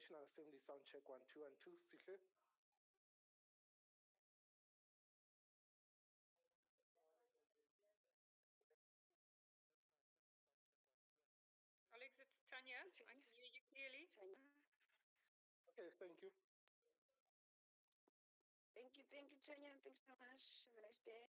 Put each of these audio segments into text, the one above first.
National Assembly sound check 1 2 and 2. Sihle. Colleagues, it's Tanya. I can hear you clearly. Okay, thank you. Thank you, Tanya. Thanks so much. Have a nice day.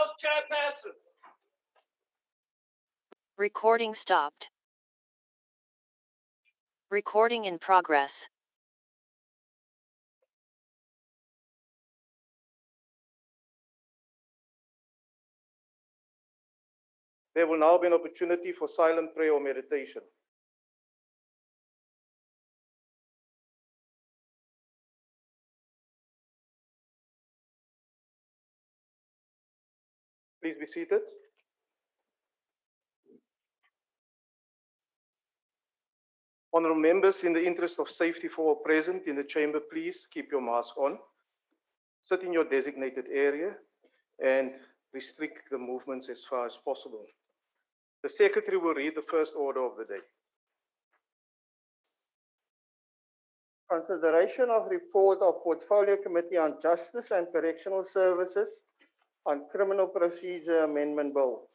House Chairperson. Recording stopped. Recording in progress. There will now be an opportunity for silent prayer or meditation. Please be seated. Honourable members, in the interest of safety for all present in the chamber, please keep your mask on. Sit in your designated area and restrict the movements as far as possible. The Secretary will read the first order of the day. Consideration of report of Portfolio Committee on Justice and Correctional Services on Criminal Procedure Amendment Bill.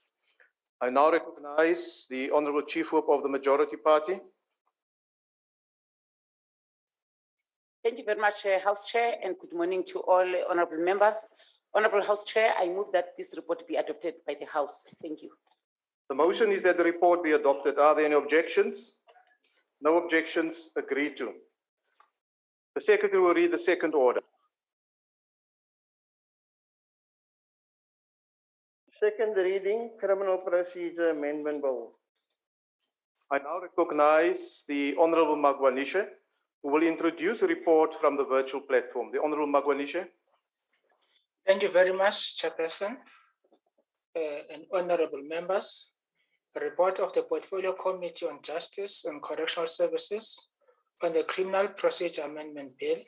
I now recognize the Honourable Chief Whip of the Majority Party. Thank you very much, House Chair, and good morning to all honourable members. Honourable House Chair, I move that this report be adopted by the House. Thank you. The motion is that the report be adopted. Are there any objections? No objections. Agreed to. The Secretary will read the second order. Second reading, Criminal Procedure Amendment Bill. I now recognize the Honourable Magwanishe, who will introduce a report from the virtual platform. The Honourable Magwanishe. Thank you very much, Chairperson and honourable members. A report of the Portfolio Committee on Justice and Correctional Services on the Criminal Procedure Amendment Bill,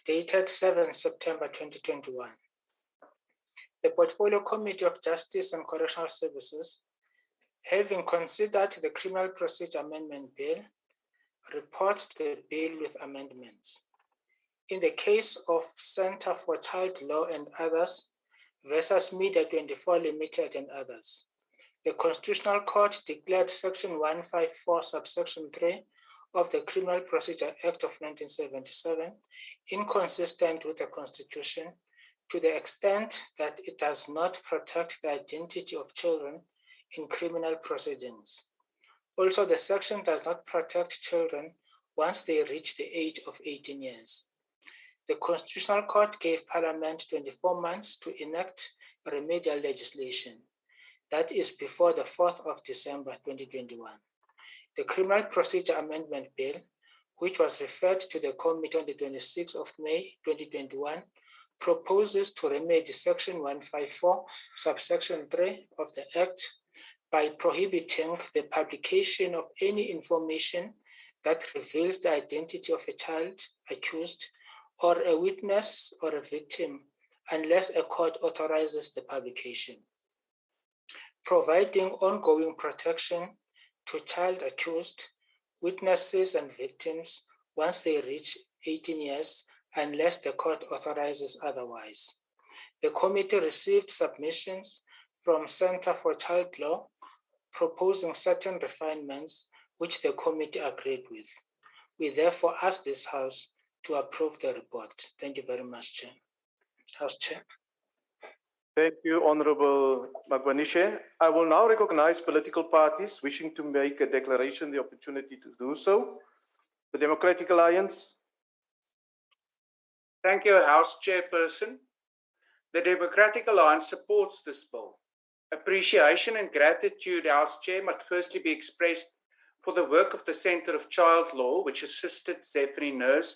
dated 7 September 2021. The Portfolio Committee of Justice and Correctional Services, having considered the Criminal Procedure Amendment Bill, reports the bill with amendments. In the case of Centre for Child Law and others versus Media 24 Limited and others, the Constitutional Court declared Section 154, subsection 3 of the Criminal Procedure Act of 1977 inconsistent with the Constitution to the extent that it does not protect the identity of children in criminal proceedings. Also, the section does not protect children once they reach the age of 18 years. The Constitutional Court gave Parliament 24 months to enact remedial legislation. That is before the 4th of December 2021. The Criminal Procedure Amendment Bill, which was referred to the committee on the 26th of May 2021, proposes to remedy Section 154, subsection 3 of the Act by prohibiting the publication of any information that reveals the identity of a child accused or a witness or a victim unless a court authorizes the publication. Providing ongoing protection to child accused, witnesses and victims once they reach 18 years unless the court authorizes otherwise. The committee received submissions from Centre for Child Law proposing certain refinements which the committee agreed with. We therefore ask this House to approve the report. Thank you very much, Chair. House Chair. Thank you, Honourable Magwanishe. I will now recognize political parties wishing to make a declaration, the opportunity to do so. The Democratic Alliance. Thank you, House Chairperson. The Democratic Alliance supports this bill. Appreciation and gratitude, House Chair, must firstly be expressed for the work of the Centre of Child Law, which assisted Zephanie Nurse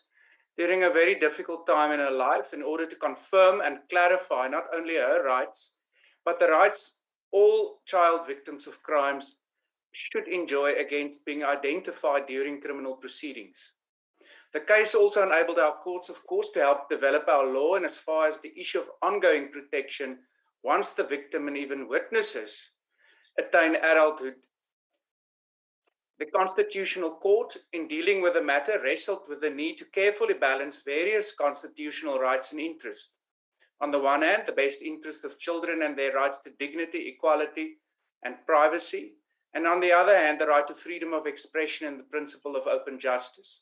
during a very difficult time in her life in order to confirm and clarify not only her rights, but the rights all child victims of crimes should enjoy against being identified during criminal proceedings. The case also enabled our courts, of course, to help develop our law, and as far as the issue of ongoing protection once the victim and even witnesses attain adulthood. The Constitutional Court, in dealing with the matter, wrestled with the need to carefully balance various constitutional rights and interests. On the one hand, the best interests of children and their rights to dignity, equality, and privacy, and on the other hand, the right to freedom of expression and the principle of open justice.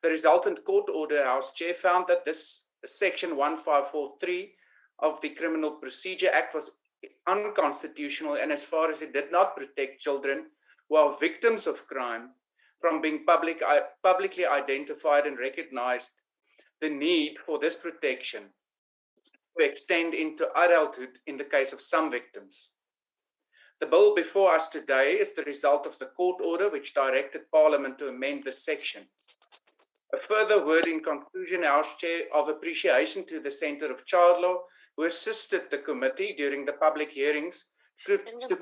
The resultant court order, House Chair, found that this Section 1543 of the Criminal Procedure Act was unconstitutional and as far as it did not protect children who are victims of crime from being publicly identified and recognized the need for this protection to extend into adulthood in the case of some victims. The bill before us today is the result of the court order which directed Parliament to amend this section. A further word in conclusion, House Chair, of appreciation to the Centre of Child Law, who assisted the committee during the public hearings to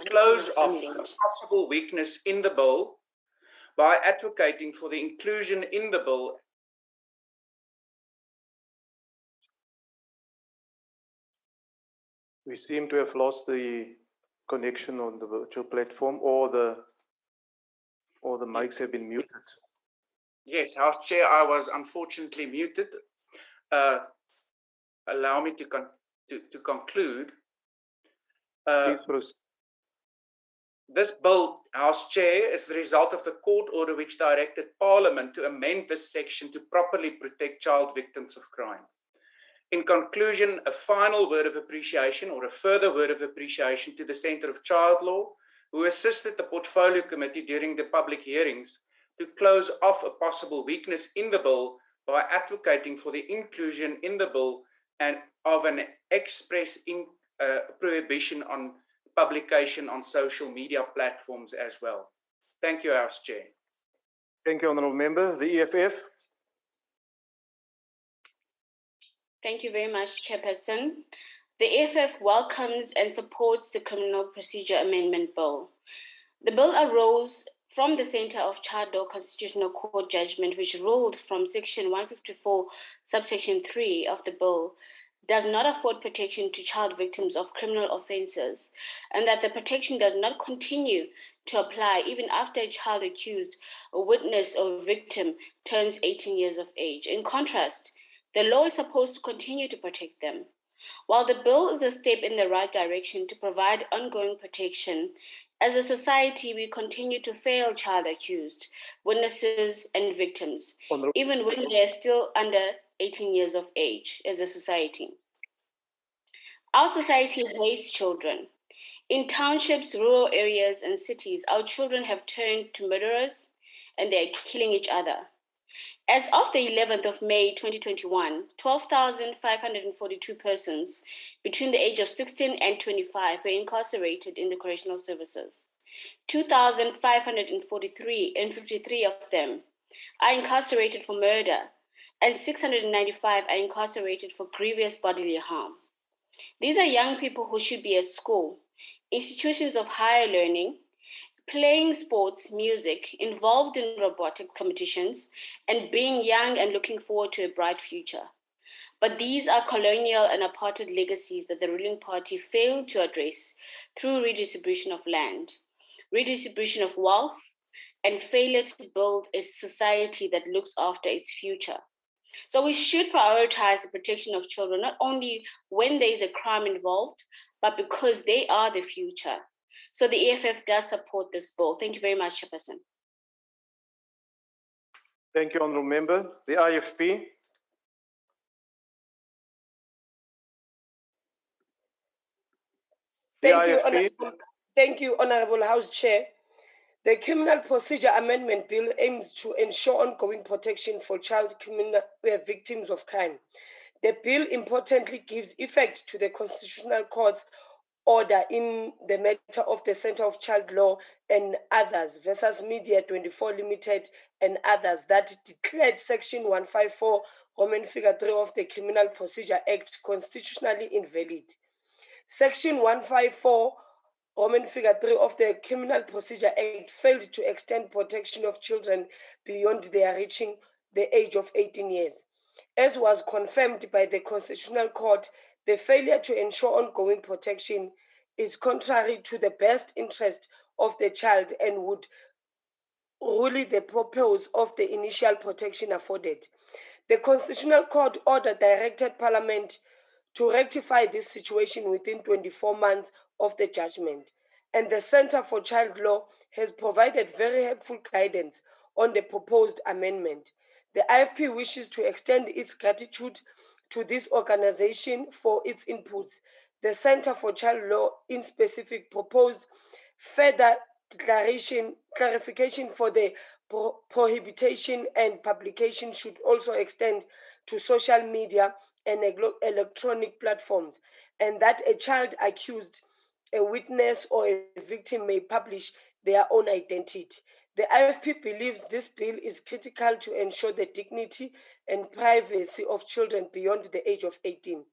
close off a possible weakness in the bill by advocating for the inclusion in the bill We seem to have lost the connection on the virtual platform, or the mics have been muted. Yes, House Chair, I was unfortunately muted. Allow me to conclude. Please proceed. This bill, House Chair, is the result of the court order which directed Parliament to amend this section to properly protect child victims of crime. In conclusion, a final word of appreciation or a further word of appreciation to the Centre of Child Law, who assisted the Portfolio Committee during the public hearings to close off a possible weakness in the bill by advocating for the inclusion in the bill and of an express prohibition on publication on social media platforms as well. Thank you, House Chair. Thank you, Honourable Member. The EFF. Thank you very much, Chairperson. The EFF welcomes and supports the Criminal Procedure Amendment Bill. The bill arose from the Centre of Child Law Constitutional Court judgment, which ruled from Section 154, subsection 3 of the bill, does not afford protection to child victims of criminal offences, and that the protection does not continue to apply even after a child accused, a witness, or victim turns 18 years of age. In contrast, the law is supposed to continue to protect them. While the bill is a step in the right direction to provide ongoing protection, as a society, we continue to fail child accused, witnesses, and victims, even when they're still under 18 years of age as a society. Our society hates children. In townships, rural areas, and cities, our children have turned to murderers and they're killing each other. As of the 11th of May 2021, 12,542 persons between the age of 16 and 25 were incarcerated in the correctional services. 2,543 and 53 of them are incarcerated for murder, and 695 are incarcerated for grievous bodily harm. These are young people who should be at school, institutions of higher learning, playing sports, music, involved in robotic competitions, and being young and looking forward to a bright future. But these are colonial and apartheid legacies that the ruling party failed to address through redistribution of land, redistribution of wealth, and failure to build a society that looks after its future. So we should prioritize the protection of children, not only when there is a crime involved, but because they are the future. So the EFF does support this bill. Thank you very much, Chairperson. Thank you, Honourable Member. The IFP. Thank you, Honourable House Chair. The Criminal Procedure Amendment Bill aims to ensure ongoing protection for child criminal victims of crime. The bill importantly gives effect to the Constitutional Court's order in the matter of the Centre of Child Law and others versus Media 24 Limited and others that declared Section 154 Roman figure 3 of the Criminal Procedure Act constitutionally invalid. Section 154 Roman figure 3 of the Criminal Procedure Act failed to extend protection of children beyond their reaching the age of 18 years. As was confirmed by the Constitutional Court, the failure to ensure ongoing protection is contrary to the best interest of the child and would rule the purpose of the initial protection afforded. The Constitutional Court order directed Parliament to rectify this situation within 24 months of the judgment, and the Centre for Child Law has provided very helpful guidance on the proposed amendment. The IFP wishes to extend its gratitude to this organization for its inputs. The Center for Child Law in specific proposed further clarification for the prohibition and publication should also extend to social media and electronic platforms, and that a child accused, a witness, or a victim may publish their own identity. The IFP believes this bill is critical to ensure the dignity and privacy of children beyond the age of 18,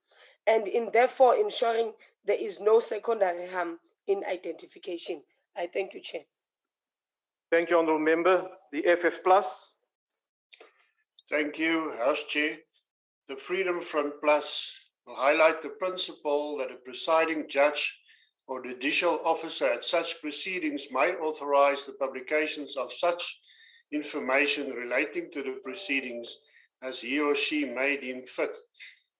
and in therefore ensuring there is no secondary harm in identification. I thank you, Chair. Thank you, Honourable Member. The FF Plus. Thank you, House Chair. The Freedom Front Plus will highlight the principle that a presiding judge or judicial officer at such proceedings may authorize the publications of such information relating to the proceedings as he or she may deem fit,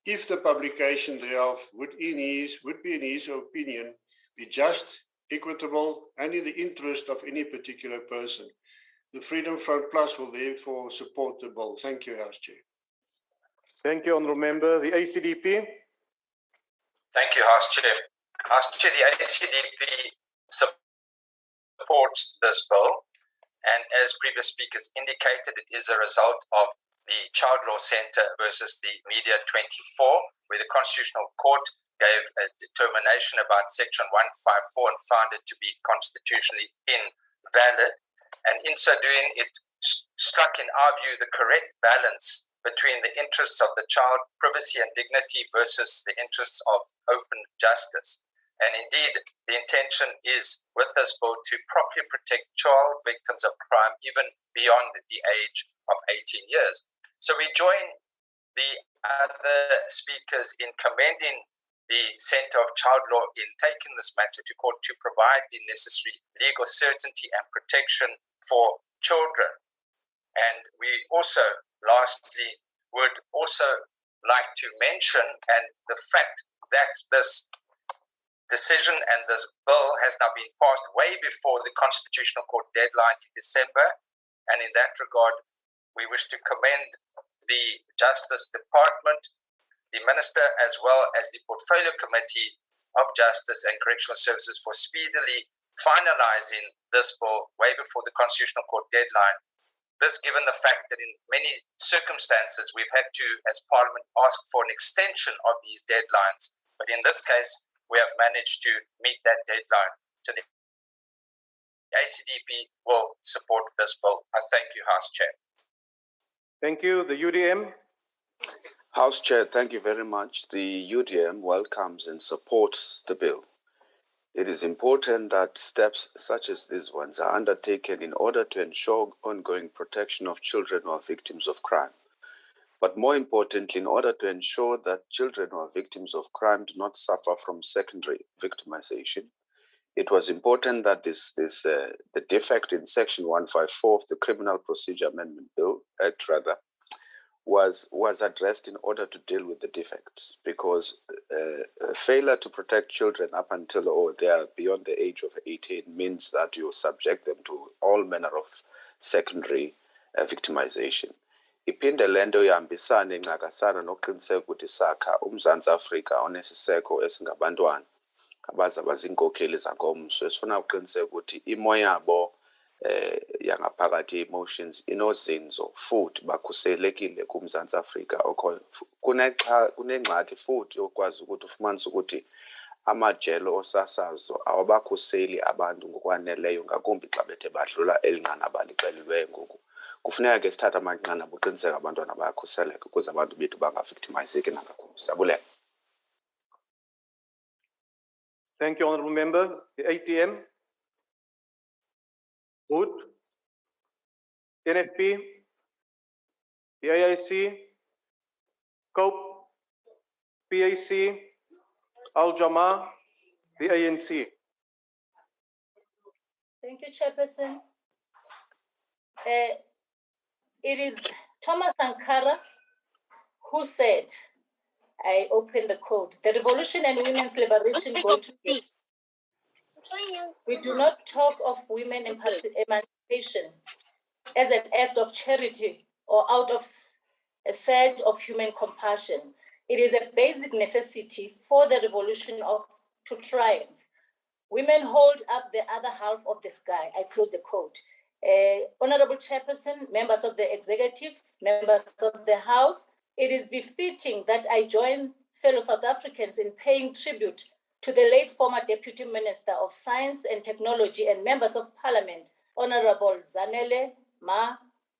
if the publication thereof would be in his opinion be just, equitable, and in the interest of any particular person. The Freedom Front Plus will therefore support the bill. Thank you, House Chair. Thank you, Honourable Member. The ACDP. Thank you, House Chair. House Chair, the ACDP supports this bill, and as previous speakers indicated, it is a result of the Child Law Centre versus the Media 24, where the Constitutional Court gave a determination about Section 154 and found it to be constitutionally invalid. And in so doing, it struck, in our view, the correct balance between the interests of the child privacy and dignity versus the interests of open justice. And indeed, the intention is, with this bill, to properly protect child victims of crime even beyond the age of 18 years. So we join the other speakers in commending the Centre of Child Law in taking this matter to court to provide the necessary legal certainty and protection for children. And we also, lastly, would also like to mention and the fact that this decision and this bill has now been passed way before the Constitutional Court deadline in December. And in that regard, we wish to commend the Justice Department, the Minister, as well as the Portfolio Committee of Justice and Correctional Services for speedily finalizing this bill way before the Constitutional Court deadline. This given the fact that in many circumstances we've had to, as Parliament, ask for an extension of these deadlines. But in this case, we have managed to meet that deadline. So the ACDP will support this bill. I thank you, House Chair. Thank you. The UDM. House Chair, thank you very much. The UDM welcomes and supports the bill. It is important that steps such as these ones are undertaken in order to ensure ongoing protection of children who are victims of crime. But more importantly, in order to ensure that children who are victims of crime do not suffer from secondary victimization, it was important that the defect in Section 154 of the Criminal Procedure Amendment Bill, was addressed in order to deal with the defects, because failure to protect children up until they are beyond the age of 18 means that you subject them to all manner of secondary victimization. Iphinde lento ihambisane ngakasana nokuqiniseka ukuthi sakha uMzantsi Afrika onesiseko esingabantwana abaza bazinkokheli zankomso. Sifuna ukuqiniseka ukuthi imo yabo yangaphakathi emotions inozinzo futhi bakhuselekile kuMzantsi Afrika. Kunengxaki futhi yokwazi ukuthi ufumanise ukuthi amajelo osasazo awabakhuseli abantu ngokwaneleyo, ngakumbi xa bethe badlula elinqanaba lixeliweyo ngoku. Kufuneka ke sithathe amanqanaba uqiniseka abantwana bayakhuseleka ukuze abantu bethu bangavictimizeki nangakumbi. Siyabulela. Thank you, Honourable Member. The ATM. Good. NFP. The AIC. COPE. PAC. Al-Jama. The ANC. Thank you, Chairperson. It is Thomas Sankara who said, I open the quote, the revolution and women's liberation go together. We do not talk of women emancipation as an act of charity or out of a surge of human compassion. It is a basic necessity for the revolution to triumph. Women hold up the other half of the sky. I close the quote. Honorable Chairperson, members of the executive, members of the House, it is befitting that I join fellow South Africans in paying tribute to the late former Deputy Minister of Science and Technology and members of Parliament, Honorable Zanele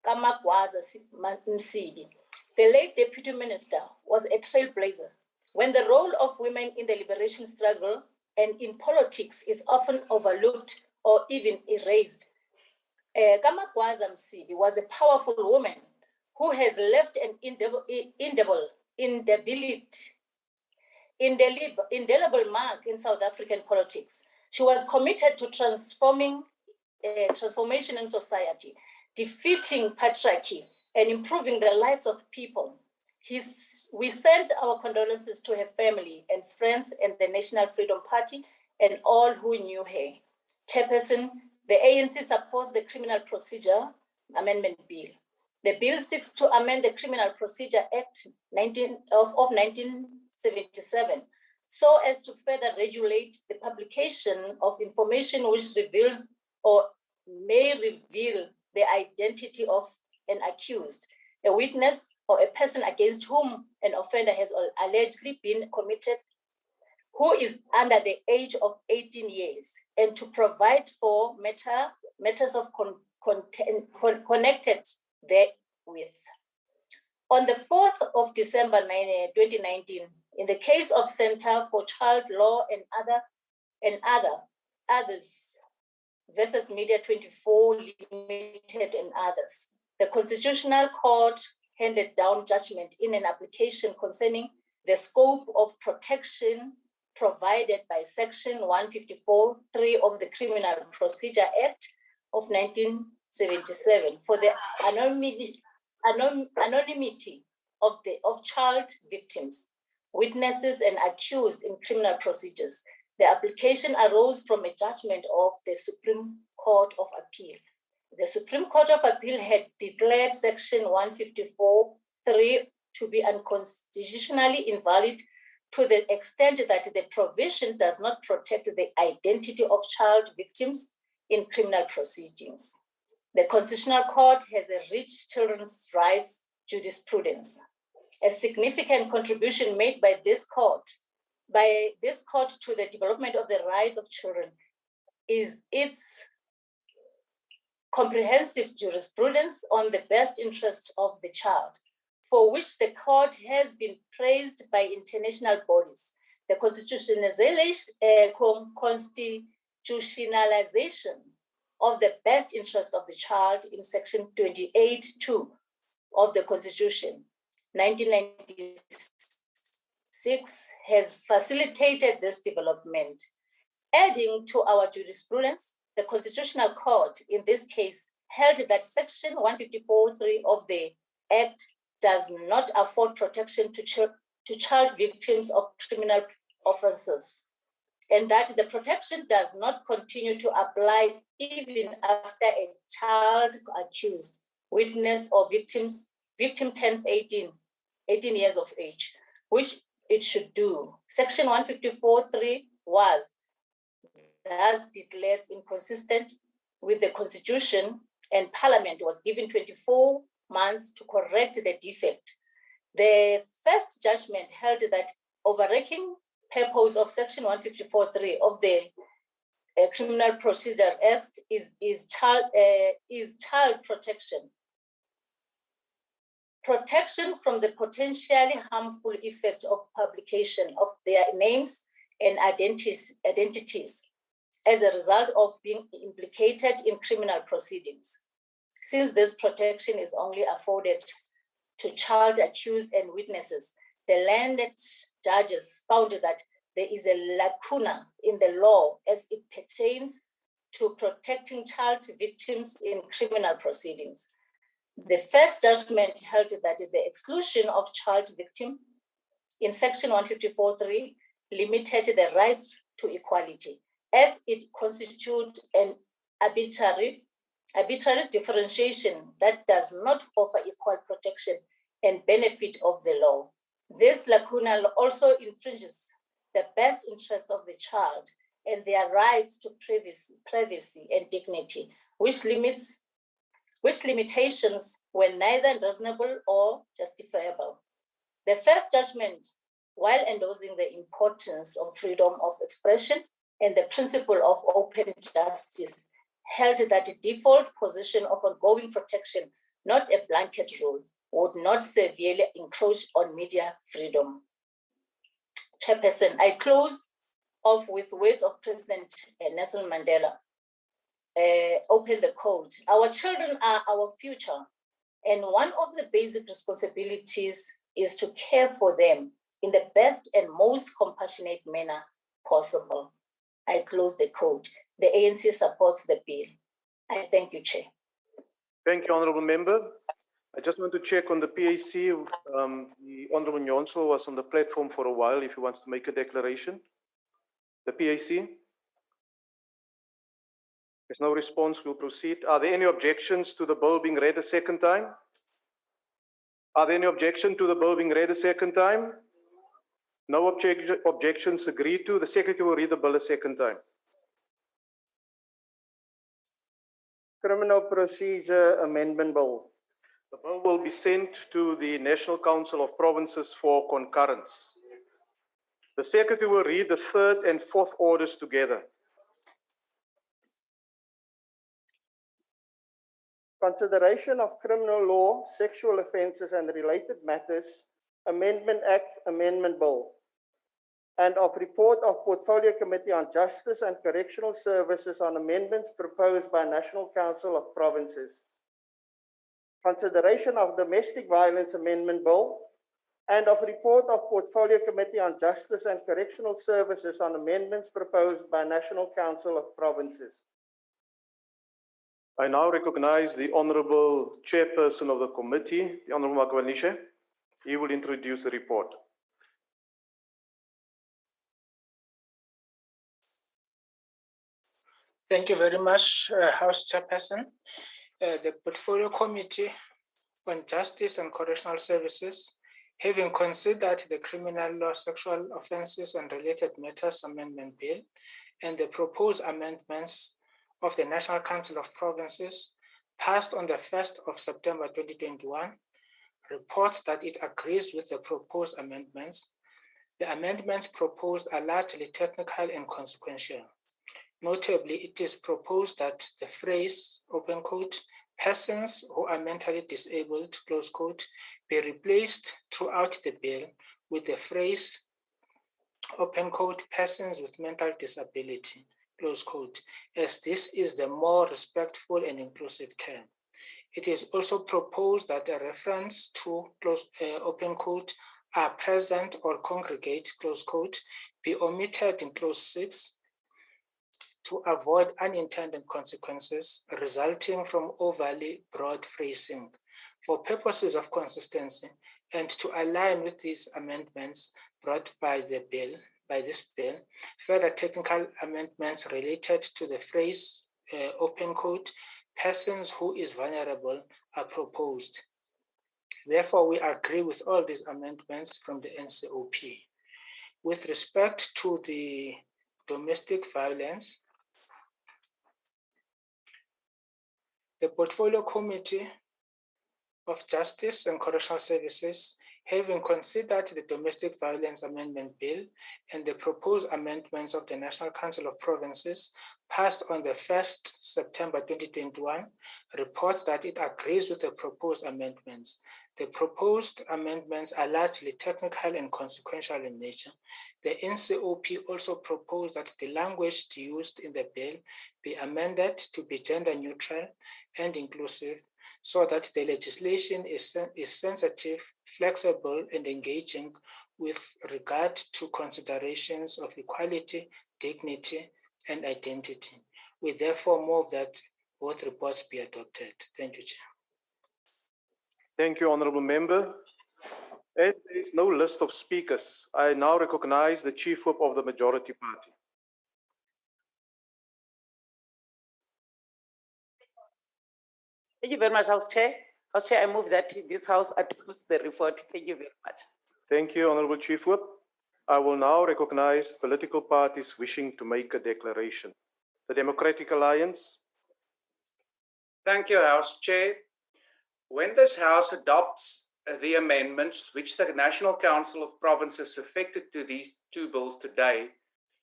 Kamagwaza Msibi. The late Deputy Minister was a trailblazer. When the role of women in the liberation struggle and in politics is often overlooked or even erased, Kamagwaza Msibi was a powerful woman who has left an indelible mark in South African politics. She was committed to transformation in society, defeating patriarchy and improving the lives of people. We sent our condolences to her family and friends and the National Freedom Party and all who knew her. Chairperson, the ANC supports the Criminal Procedure Amendment Bill. The bill seeks to amend the Criminal Procedure Act of 1977 so as to further regulate the publication of information which reveals or may reveal the identity of an accused, a witness, or a person against whom an offender has allegedly been committed, who is under the age of 18 years, and to provide for matters of connected therewith. On the 4th of December 2019, in the case of Center for Child Law and others versus Media 24 Limited and others, the Constitutional Court handed down judgment in an application concerning the scope of protection provided by Section 154(3) of the Criminal Procedure Act of 1977 for the anonymity of child victims, witnesses, and accused in criminal procedures. The application arose from a judgment of the Supreme Court of Appeal. The Supreme Court of Appeal had declared Section 154(3) to be unconstitutionally invalid to the extent that the provision does not protect the identity of child victims in criminal proceedings. The Constitutional Court has a rich children's rights jurisprudence. A significant contribution made by this court to the development of the rights of children is its comprehensive jurisprudence on the best interest of the child, for which the court has been praised by international bodies. The constitutionalization of the best interest of the child in Section 28(2) of the Constitution, 1996, has facilitated this development. Adding to our jurisprudence, the Constitutional Court in this case held that Section 154(3) of the Act does not afford protection to child victims of criminal offences, and that the protection does not continue to apply even after a child accused, witness, or victim turns 18 years of age, which it should do. Section 154(3) was thus declared inconsistent with the Constitution, and Parliament was given 24 months to correct the defect. The first judgment held that overarching purpose of Section 154(3) of the Criminal Procedure Act is child protection. Protection from the potentially harmful effect of publication of their names and identities as a result of being implicated in criminal proceedings. Since this protection is only afforded to child accused and witnesses, the landed judges found that there is a lacuna in the law as it pertains to protecting child victims in criminal proceedings. The first judgment held that the exclusion of child victim in Section 154(3) limited the rights to equality, as it constitutes an arbitrary differentiation that does not offer equal protection and benefit of the law. This lacuna also infringes the best interest of the child and their rights to privacy and dignity, which limitations were neither reasonable or justifiable. The first judgment, while endorsing the importance of freedom of expression and the principle of open justice, held that the default position of ongoing protection, not a blanket rule, would not severely encroach on media freedom. Chairperson, I close off with words of President Nelson Mandela. Open the code. Our children are our future, and one of the basic responsibilities is to care for them in the best and most compassionate manner possible. I close the code. The ANC supports the bill. I thank you, Chair. Thank you, Honourable Member. I just want to check on the PAC. The Honourable Nyonso was on the platform for a while if he wants to make a declaration. The PAC? There's no response, we'll proceed. Are there any objections to the bill being read a second time? Are there any objections to the bill being read a second time? No objections agreed to. The Secretary will read the bill a second time. Criminal Procedure Amendment Bill. The bill will be sent to the National Council of Provinces for concurrence. The Secretary will read the third and fourth orders together. Consideration of Criminal Law, Sexual Offences and Related Matters, Amendment Act, Amendment Bill, and of Report of Portfolio Committee on Justice and Correctional Services on amendments proposed by National Council of Provinces. Consideration of Domestic Violence Amendment Bill, and of Report of Portfolio Committee on Justice and Correctional Services on amendments proposed by National Council of Provinces. I now recognize the Honourable Chairperson of the Committee, the Honourable Magwanishe. He will introduce the report. Thank you very much, House Chairperson. The Portfolio Committee on Justice and Correctional Services, having considered the Criminal Law, Sexual Offences and Related Matters Amendment Bill and the proposed amendments of the National Council of Provinces, passed on the 1st of September 2021, reports that it agrees with the proposed amendments. The amendments proposed are largely technical and consequential. Notably, it is proposed that the phrase, open quote, persons who are mentally disabled, close quote, be replaced throughout the bill with the phrase, open quote, persons with mental disability, close quote, as this is the more respectful and inclusive term. It is also proposed that a reference to, open quote, are present or congregate, close quote, be omitted in clause 6 to avoid unintended consequences resulting from overly broad phrasing. For purposes of consistency and to align with these amendments brought by this bill, further technical amendments related to the phrase, open quote, persons who is vulnerable are proposed. Therefore, we agree with all these amendments from the NCOP. With respect to the domestic violence, the Portfolio Committee of Justice and Correctional Services, having considered the Domestic Violence Amendment Bill and the proposed amendments of the National Council of Provinces, passed on the 1st September 2021, reports that it agrees with the proposed amendments. The proposed amendments are largely technical and consequential in nature. The NCOP also proposed that the language used in the bill be amended to be gender neutral and inclusive, so that the legislation is sensitive, flexible, and engaging with regard to considerations of equality, dignity, and identity. We therefore move that both reports be adopted. Thank you, Chair. Thank you, Honourable Member. As there is no list of speakers, I now recognize the Chief Whip of the Majority Party. Thank you very much, House Chair. House Chair, I move that this House adopts the report. Thank you very much. Thank you, Honourable Chief Whip. I will now recognize political parties wishing to make a declaration. The Democratic Alliance. Thank you, House Chair. When this House adopts the amendments which the National Council of Provinces affected to these two bills today,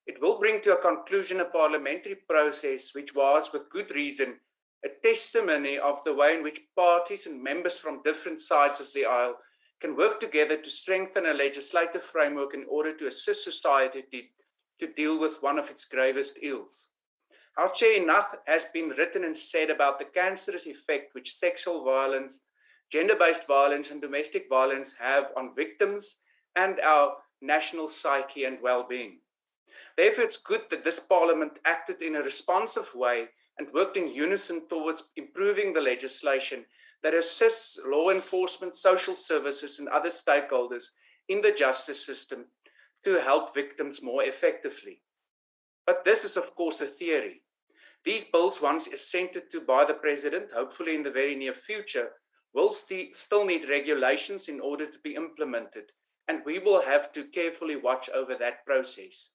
it will bring to a conclusion a parliamentary process which was, with good reason, a testimony of the way in which parties and members from different sides of the aisle can work together to strengthen a legislative framework in order to assist society to deal with one of its gravest ills. Our Chair, enough has been written and said about the cancerous effect which sexual violence, gender-based violence, and domestic violence have on victims and our national psyche and well-being. Therefore, it's good that this Parliament acted in a responsive way and worked in unison towards improving the legislation that assists law enforcement, social services, and other stakeholders in the justice system to help victims more effectively. But this is, of course, the theory. These bills, once assented to by the President, hopefully in the very near future, will still need regulations in order to be implemented, and we will have to carefully watch over that process.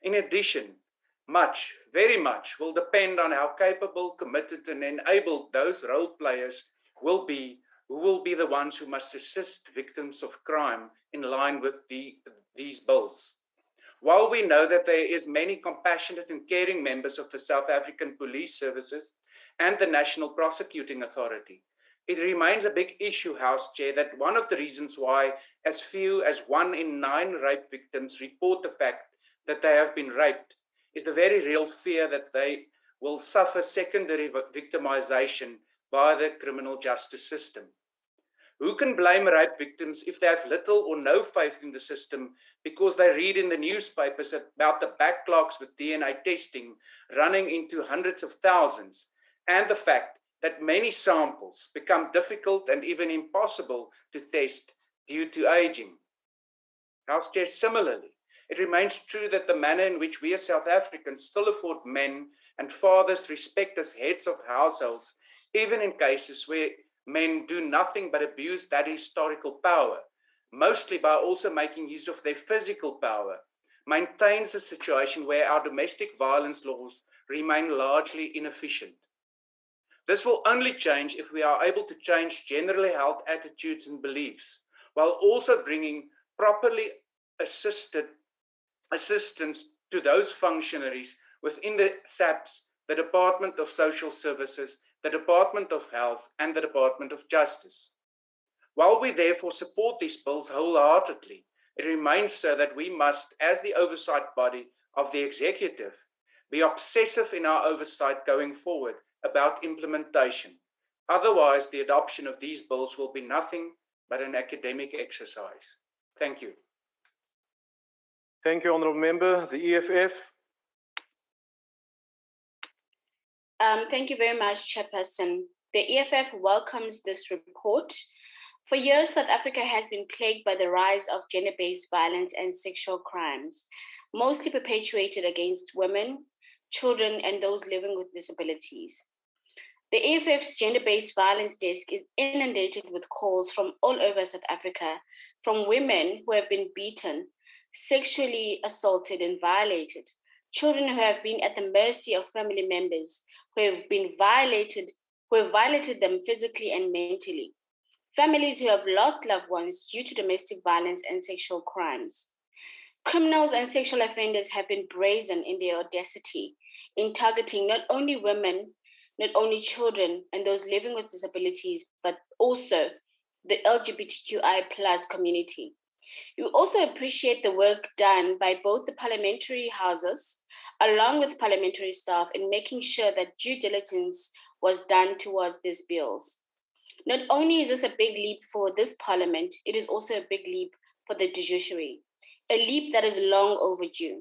In addition, much, very much, will depend on how capable, committed, and enabled those role players will be, who will be the ones who must assist victims of crime in line with these bills. While we know that there is many compassionate and caring members of the South African Police Services and the National Prosecuting Authority, it remains a big issue, House Chair, that one of the reasons why as few as 1 in 9 rape victims report the fact that they have been raped is the very real fear that they will suffer secondary victimization by the criminal justice system. Who can blame rape victims if they have little or no faith in the system because they read in the newspapers about the backlogs with DNA testing running into hundreds of thousands, and the fact that many samples become difficult and even impossible to test due to aging? House Chair, similarly, it remains true that the manner in which we as South Africans still afford men and fathers respect as heads of households, even in cases where men do nothing but abuse that historical power, mostly by also making use of their physical power, maintains a situation where our domestic violence laws remain largely inefficient. This will only change if we are able to change generally held attitudes and beliefs, while also bringing properly assistance to those functionaries within the SAPS, the Department of Social Services, the Department of Health, and the Department of Justice. While we therefore support these bills wholeheartedly, it remains so that we must, as the oversight body of the executive, be obsessive in our oversight going forward about implementation. Otherwise, the adoption of these bills will be nothing but an academic exercise. Thank you. Thank you, Honourable Member. The EFF. Thank you very much, Chairperson. The EFF welcomes this report. For years, South Africa has been plagued by the rise of gender-based violence and sexual crimes, mostly perpetuated against women, children, and those living with disabilities. The EFF's gender-based violence desk is inundated with calls from all over South Africa, from women who have been beaten, sexually assaulted and violated, children who have been at the mercy of family members who have violated them physically and mentally, families who have lost loved ones due to domestic violence and sexual crimes. Criminals and sexual offenders have been brazen in their audacity in targeting not only women, not only children and those living with disabilities, but also the LGBTQI+ community. We also appreciate the work done by both the parliamentary houses, along with parliamentary staff, in making sure that due diligence was done towards these bills. Not only is this a big leap for this parliament, it is also a big leap for the judiciary, a leap that is long overdue.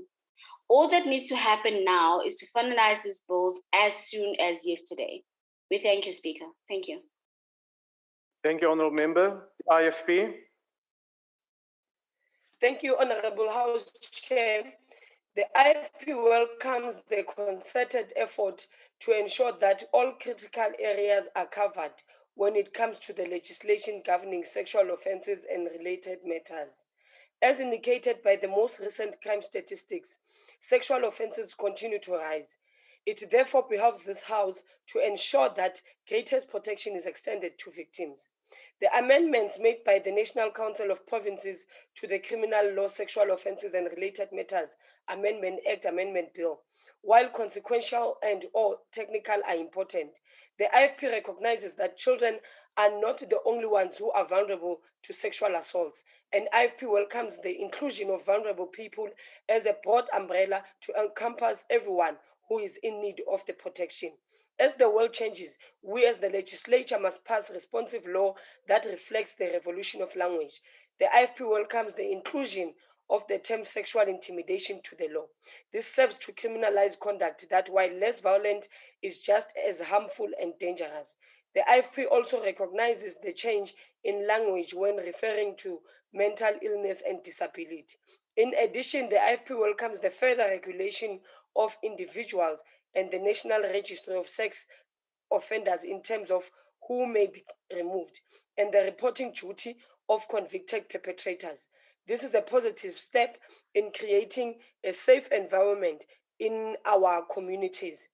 All that needs to happen now is to finalize these bills as soon as yesterday. We thank you, Speaker. Thank you. Thank you, Honourable Member. The IFP. Thank you, Honourable House Chair. The IFP welcomes the concerted effort to ensure that all critical areas are covered when it comes to the legislation governing sexual offences and related matters. As indicated by the most recent crime statistics, sexual offences continue to rise. It therefore behoves this House to ensure that greatest protection is extended to victims. The amendments made by the National Council of Provinces to the Criminal Law, Sexual Offences and Related Matters Amendment Act Amendment Bill, while consequential and or technical, are important. The IFP recognizes that children are not the only ones who are vulnerable to sexual assaults, and IFP welcomes the inclusion of vulnerable people as a broad umbrella to encompass everyone who is in need of the protection. As the world changes, we as the legislature must pass responsive law that reflects the revolution of language. The IFP welcomes the inclusion of the term sexual intimidation to the law. This serves to criminalize conduct that, while less violent, is just as harmful and dangerous. The IFP also recognizes the change in language when referring to mental illness and disability. In addition, the IFP welcomes the further regulation of individuals and the National Register of Sex Offenders in terms of who may be removed and the reporting duty of convicted perpetrators. This is a positive step in creating a safe environment in our communities.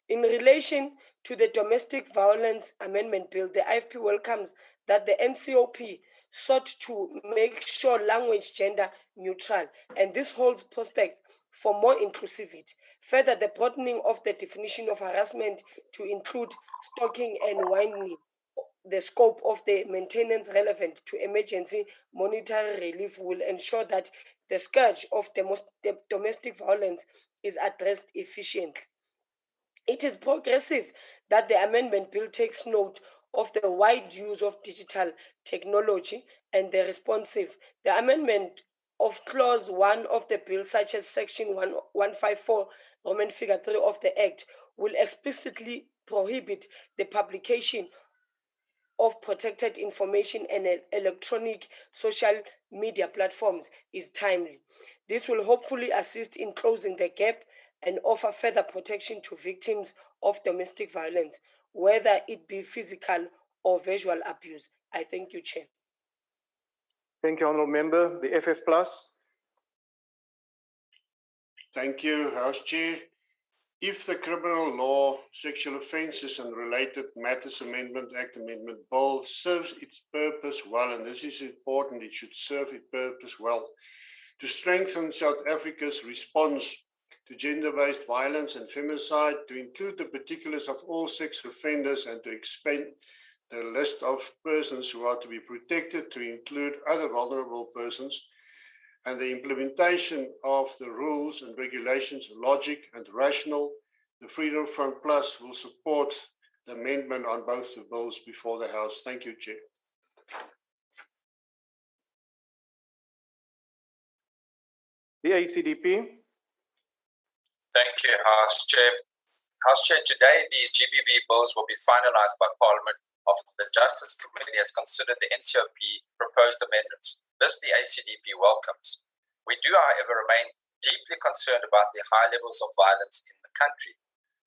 In relation to the Domestic Violence Amendment Bill, the IFP welcomes that the NCOP sought to make sure language gender neutral, and this holds prospects for more inclusivity. Further, the broadening of the definition of harassment to include stalking and whining, the scope of the maintenance relevant to emergency monetary relief will ensure that the scourge of domestic violence is addressed efficiently. It is progressive that the amendment bill takes note of the wide use of digital technology and the responsive. The amendment of clause 1 of the bill, such as section 154 Roman figure 3 of the Act, will explicitly prohibit the publication of protected information and electronic social media platforms is timely. This will hopefully assist in closing the gap and offer further protection to victims of domestic violence, whether it be physical or visual abuse. I thank you, Chair. Thank you, Honourable Member. The FF Plus. Thank you, House Chair. If the Criminal Law, Sexual Offences and Related Matters Amendment Act Amendment Bill serves its purpose well, and this is important, it should serve its purpose well, to strengthen South Africa's response to gender-based violence and femicide, to include the particulars of all sex offenders and to expand the list of persons who are to be protected to include other vulnerable persons, and the implementation of the rules and regulations logic and rational. The Freedom Front Plus will support the amendment on both the bills before the House. Thank you, Chair. The ACDP. Thank you, House Chair. House Chair, today these GBV bills will be finalized by Parliament after the Justice Committee has considered the NCOP proposed amendments. This the ACDP welcomes. We do, however, remain deeply concerned about the high levels of violence in the country.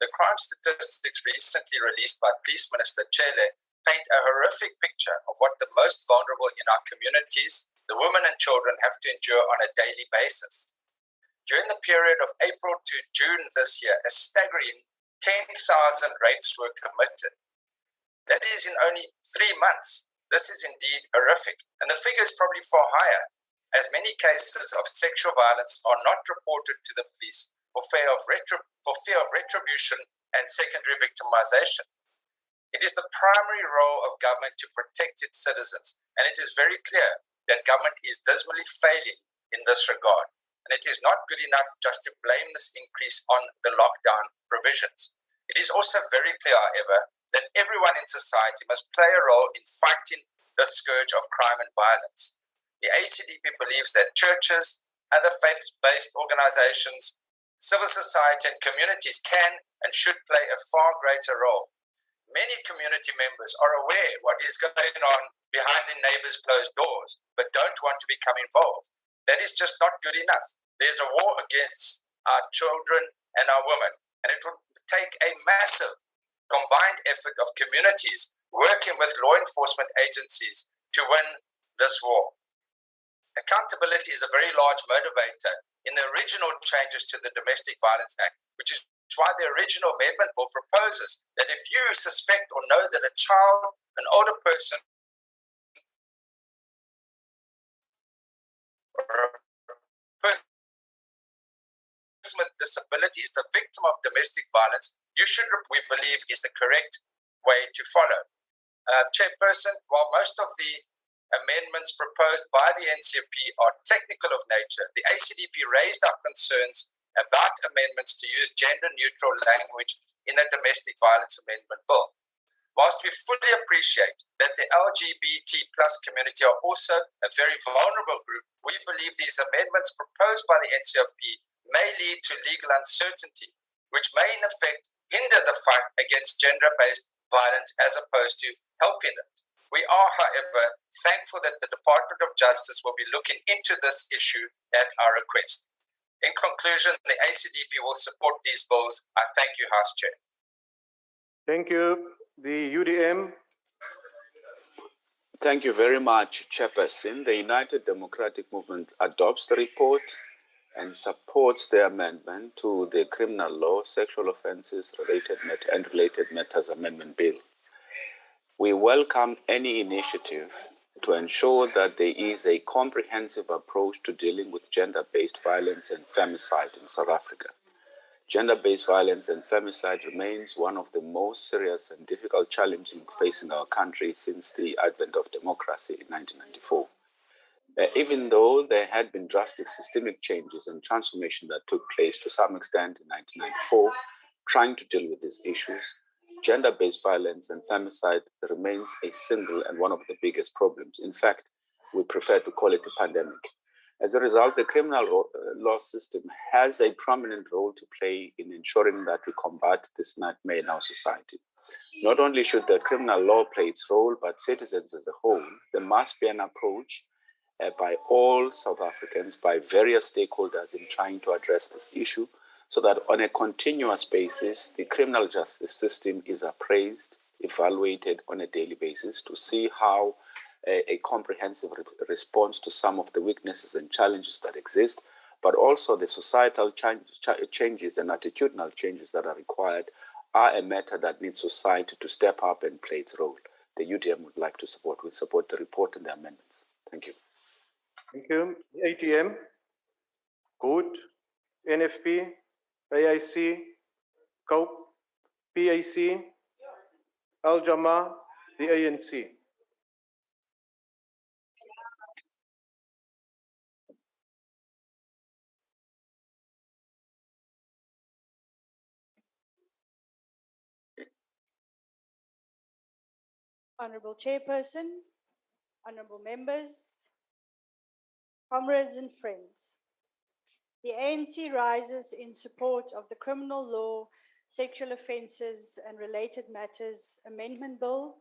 The crime statistics recently released by Police Minister Chele paint a horrific picture of what the most vulnerable in our communities, the women and children, have to endure on a daily basis. During the period of April to June this year, a staggering 10,000 rapes were committed. That is in only 3 months. This is indeed horrific, and the figure is probably far higher, as many cases of sexual violence are not reported to the police for fear of retribution and secondary victimization. It is the primary role of government to protect its citizens, and it is very clear that government is dismally failing in this regard. And it is not good enough just to blame this increase on the lockdown provisions. It is also very clear, however, that everyone in society must play a role in fighting the scourge of crime and violence. The ACDP believes that churches, other faith-based organizations, civil society and communities can and should play a far greater role. Many community members are aware what is going on behind the neighbors' closed doors, but don't want to become involved. That is just not good enough. There's a war against our children and our women, and it will take a massive combined effort of communities working with law enforcement agencies to win this war. Accountability is a very large motivator in the original changes to the Domestic Violence Act, which is why the original amendment bill proposes that if you suspect or know that a child, an older person, or a person with disability is the victim of domestic violence, you should, we believe, is the correct way to follow. Chairperson, while most of the amendments proposed by the NCP are technical of nature, the ACDP raised our concerns about amendments to use gender-neutral language in the Domestic Violence Amendment Bill. Whilst we fully appreciate that the LGBT plus community are also a very vulnerable group, we believe these amendments proposed by the NCP may lead to legal uncertainty, which may in effect hinder the fight against gender-based violence as opposed to helping it. We are, however, thankful that the Department of Justice will be looking into this issue at our request. In conclusion, the ACDP will support these bills. I thank you, House Chair. Thank you. The UDM. Thank you very much, Chairperson. The United Democratic Movement adopts the report and supports the amendment to the Criminal Law, Sexual Offences and Related Matters Amendment Bill. We welcome any initiative to ensure that there is a comprehensive approach to dealing with gender-based violence and femicide in South Africa. Gender-based violence and femicide remains one of the most serious and difficult challenges facing our country since the advent of democracy in 1994. Even though there had been drastic systemic changes and transformation that took place to some extent in 1994, trying to deal with these issues, gender-based violence and femicide remains a single and one of the biggest problems. In fact, we prefer to call it a pandemic. As a result, the criminal law system has a prominent role to play in ensuring that we combat this nightmare in our society. Not only should the criminal law play its role, but citizens as a whole, there must be an approach by all South Africans, by various stakeholders in trying to address this issue, so that on a continuous basis, the criminal justice system is appraised, evaluated on a daily basis to see how a comprehensive response to some of the weaknesses and challenges that exist, but also the societal changes and attitudinal changes that are required are a matter that needs society to step up and play its role. The UDM would like to support. We support the report and the amendments. Thank you. Thank you. ATM. Good. NFP. AIC. COPE. PAC. Al-Jama. The ANC. Honorable Chairperson, honorable members, comrades and friends. The ANC rises in support of the Criminal Law, Sexual Offences and Related Matters Amendment Bill,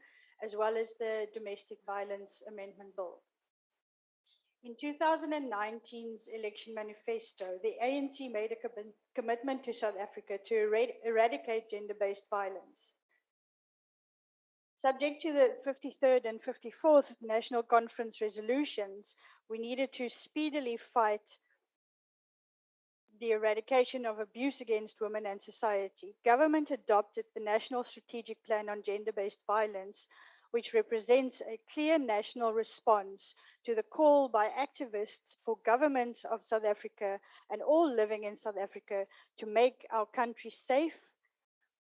as well as the Domestic Violence Amendment Bill. In 2019's election manifesto, the ANC made a commitment to South Africa to eradicate gender-based violence. Subject to the 53rd and 54th National Conference resolutions, we needed to speedily fight the eradication of abuse against women and society. Government adopted the National Strategic Plan on Gender-Based Violence, which represents a clear national response to the call by activists for government of South Africa and all living in South Africa to make our country safe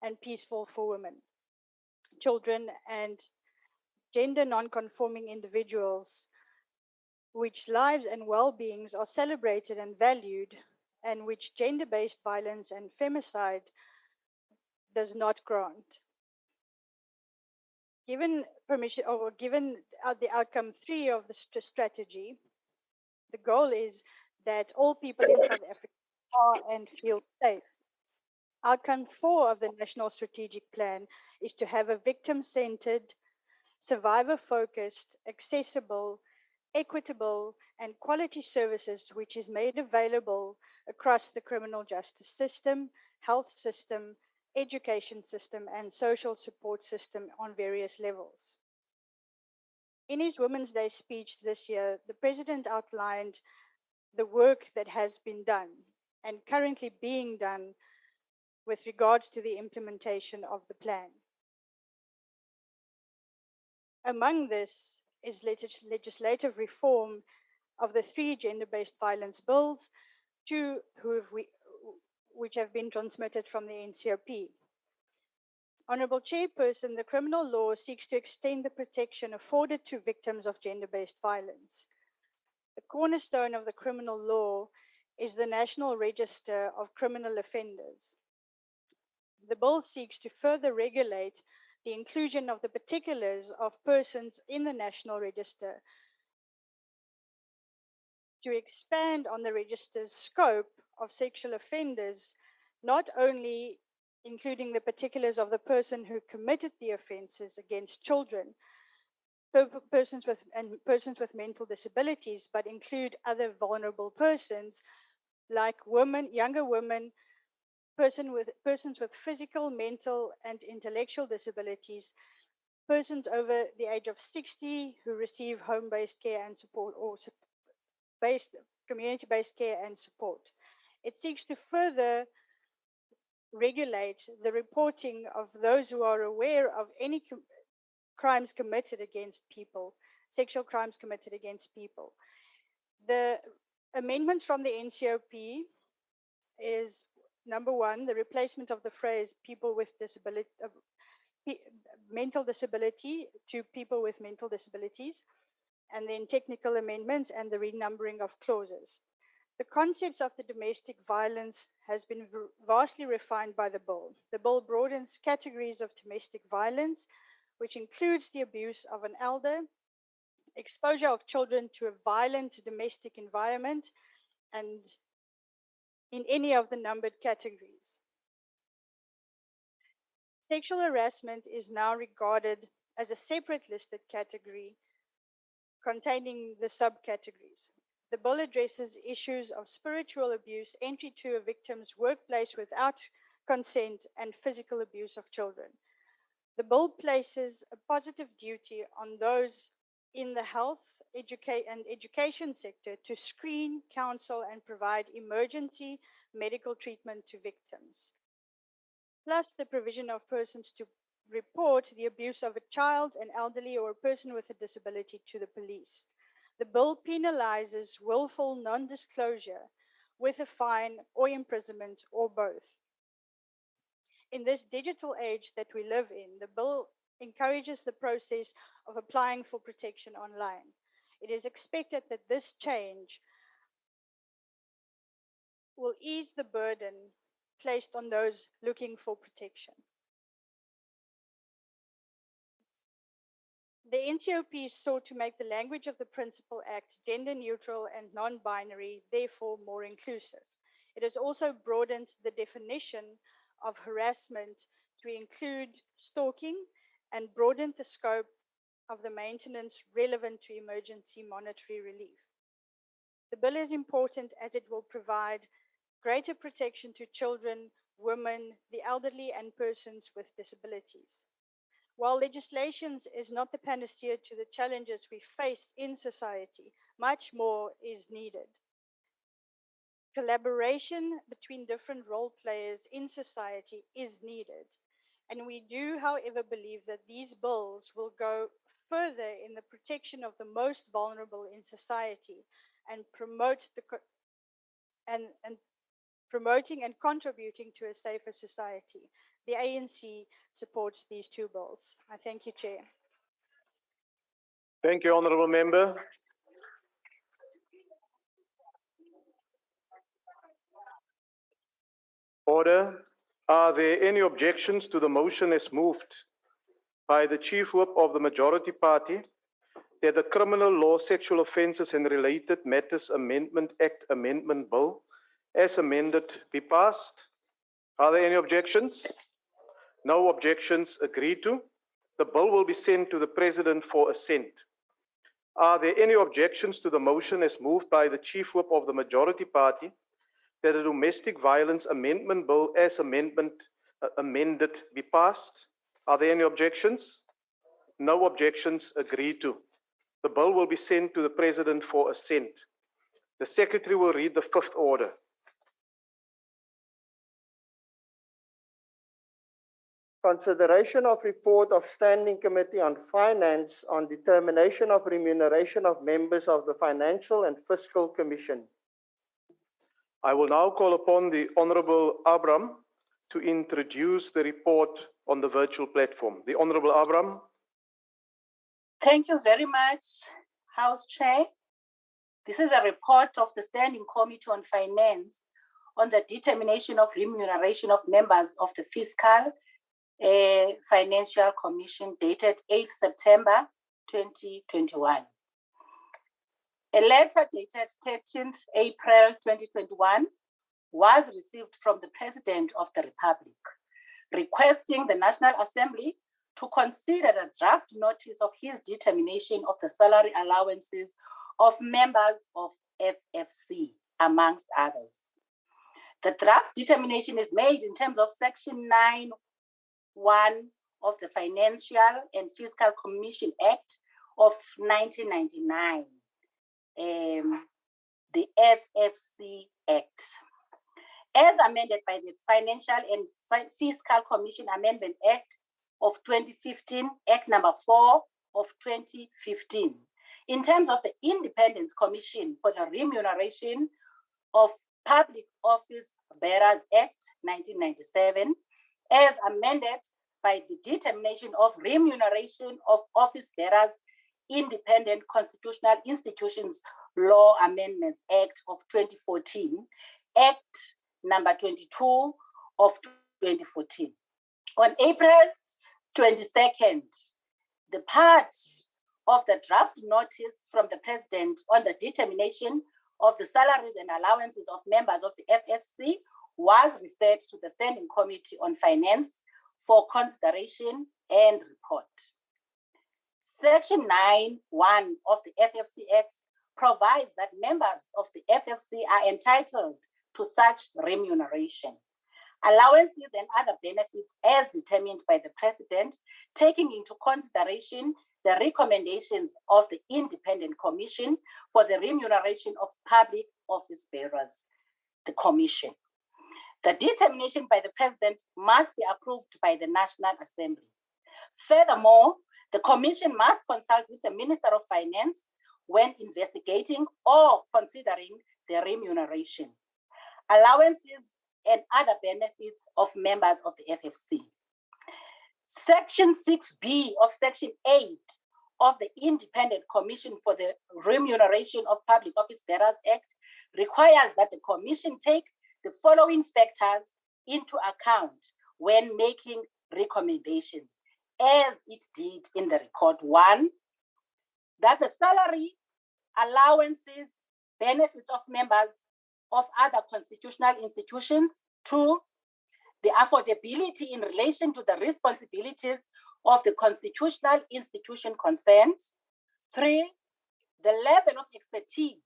and peaceful for women, children, and gender non-conforming individuals, which lives and well-beings are celebrated and valued, and which gender-based violence and femicide does not grant. Given permission, or given the outcome 3 of the strategy, the goal is that all people in South Africa are and feel safe. Outcome 4 of the National Strategic Plan is to have a victim-centered, survivor-focused, accessible, equitable, and quality services which is made available across the criminal justice system, health system, education system, and social support system on various levels. In his Women's Day speech this year, the President outlined the work that has been done and currently being done with regards to the implementation of the plan. Among this is legislative reform of the 3 gender-based violence bills, 2 which have been transmitted from the NCOP. Honourable Chairperson, the criminal law seeks to extend the protection afforded to victims of gender-based violence. The cornerstone of the criminal law is the National Register of Criminal Offenders. The bill seeks to further regulate the inclusion of the particulars of persons in the National Register, to expand on the register's scope of sexual offenders, not only including the particulars of the person who committed the offences against children, persons with mental disabilities, but include other vulnerable persons like women, younger women, persons with physical, mental, and intellectual disabilities, persons over the age of 60 who receive home-based care and support, or community-based care and support. It seeks to further regulate the reporting of those who are aware of any crimes committed against people, sexual crimes committed against people. The amendments from the NCOP is, number 1, the replacement of the phrase people with disability, mental disability to people with mental disabilities, and then technical amendments and the renumbering of clauses. The concepts of the domestic violence has been vastly refined by the bill. The bill broadens categories of domestic violence, which includes the abuse of an elder, exposure of children to a violent domestic environment, and in any of the numbered categories. Sexual harassment is now regarded as a separate listed category containing the subcategories. The bill addresses issues of spiritual abuse, entry to a victim's workplace without consent, and physical abuse of children. The bill places a positive duty on those in the health, education sector to screen, counsel, and provide emergency medical treatment to victims. Plus the provision of persons to report the abuse of a child, an elderly, or a person with a disability to the police. The bill penalizes willful non-disclosure with a fine or imprisonment or both. In this digital age that we live in, the bill encourages the process of applying for protection online. It is expected that this change will ease the burden placed on those looking for protection. The NCOP sought to make the language of the Principal Act gender neutral and non-binary, therefore more inclusive. It has also broadened the definition of harassment to include stalking and broadened the scope of the maintenance relevant to emergency monetary relief. The bill is important as it will provide greater protection to children, women, the elderly, and persons with disabilities. While legislation is not the panacea to the challenges we face in society, much more is needed. Collaboration between different role players in society is needed, and we do, however, believe that these bills will go further in the protection of the most vulnerable in society and promoting and contributing to a safer society. The ANC supports these 2 bills. I thank you, Chair. Thank you, Honourable Member. Order. Are there any objections to the motion as moved by the Chief Whip of the Majority Party that the Criminal Law, Sexual Offences and Related Matters Amendment Act Amendment Bill as amended be passed? Are there any objections? No objections agreed to. The bill will be sent to the President for assent. Are there any objections to the motion as moved by the Chief Whip of the Majority Party that the Domestic Violence Amendment Bill as amended be passed? Are there any objections? No objections agreed to. The bill will be sent to the President for assent. The Secretary will read the fifth order. Consideration of report of Standing Committee on Finance on determination of remuneration of members of the Financial and Fiscal Commission. I will now call upon the Honourable Abram to introduce the report on the virtual platform. The Honourable Abram. Thank you very much, House Chair. This is a report of the Standing Committee on Finance on the determination of remuneration of members of the Fiscal Financial Commission dated 8th September 2021. A letter dated 13th April 2021 was received from the President of the Republic, requesting the National Assembly to consider the draft notice of his determination of the salary allowances of members of FFC, amongst others. The draft determination is made in terms of Section 9(1) of the Financial and Fiscal Commission Act of 1999, the FFC Act, as amended by the Financial and Fiscal Commission Amendment Act of 2015, Act number 4 of 2015, in terms of the Independence Commission for the Remuneration of Public Office Bearers Act 1997, as amended by the Determination of Remuneration of Office Bearers Independent Constitutional Institutions Law Amendments Act of 2014, Act number 22 of 2014. On April 22nd, the part of the draft notice from the President on the determination of the salaries and allowances of members of the FFC was referred to the Standing Committee on Finance for consideration and report. Section 9(1) of the FFC Act provides that members of the FFC are entitled to such remuneration, allowances and other benefits as determined by the President, taking into consideration the recommendations of the Independent Commission for the Remuneration of Public Office Bearers, the Commission. The determination by the President must be approved by the National Assembly. Furthermore, the Commission must consult with the Minister of Finance when investigating or considering the remuneration, allowances, and other benefits of members of the FFC. Section 6B of Section 8 of the Independent Commission for the Remuneration of Public Office Bearers Act requires that the Commission take the following factors into account when making recommendations, as it did in the report. 1, that the salary, allowances, benefits of members of other constitutional institutions. 2, the affordability in relation to the responsibilities of the constitutional institution concerned. 3, the level of expertise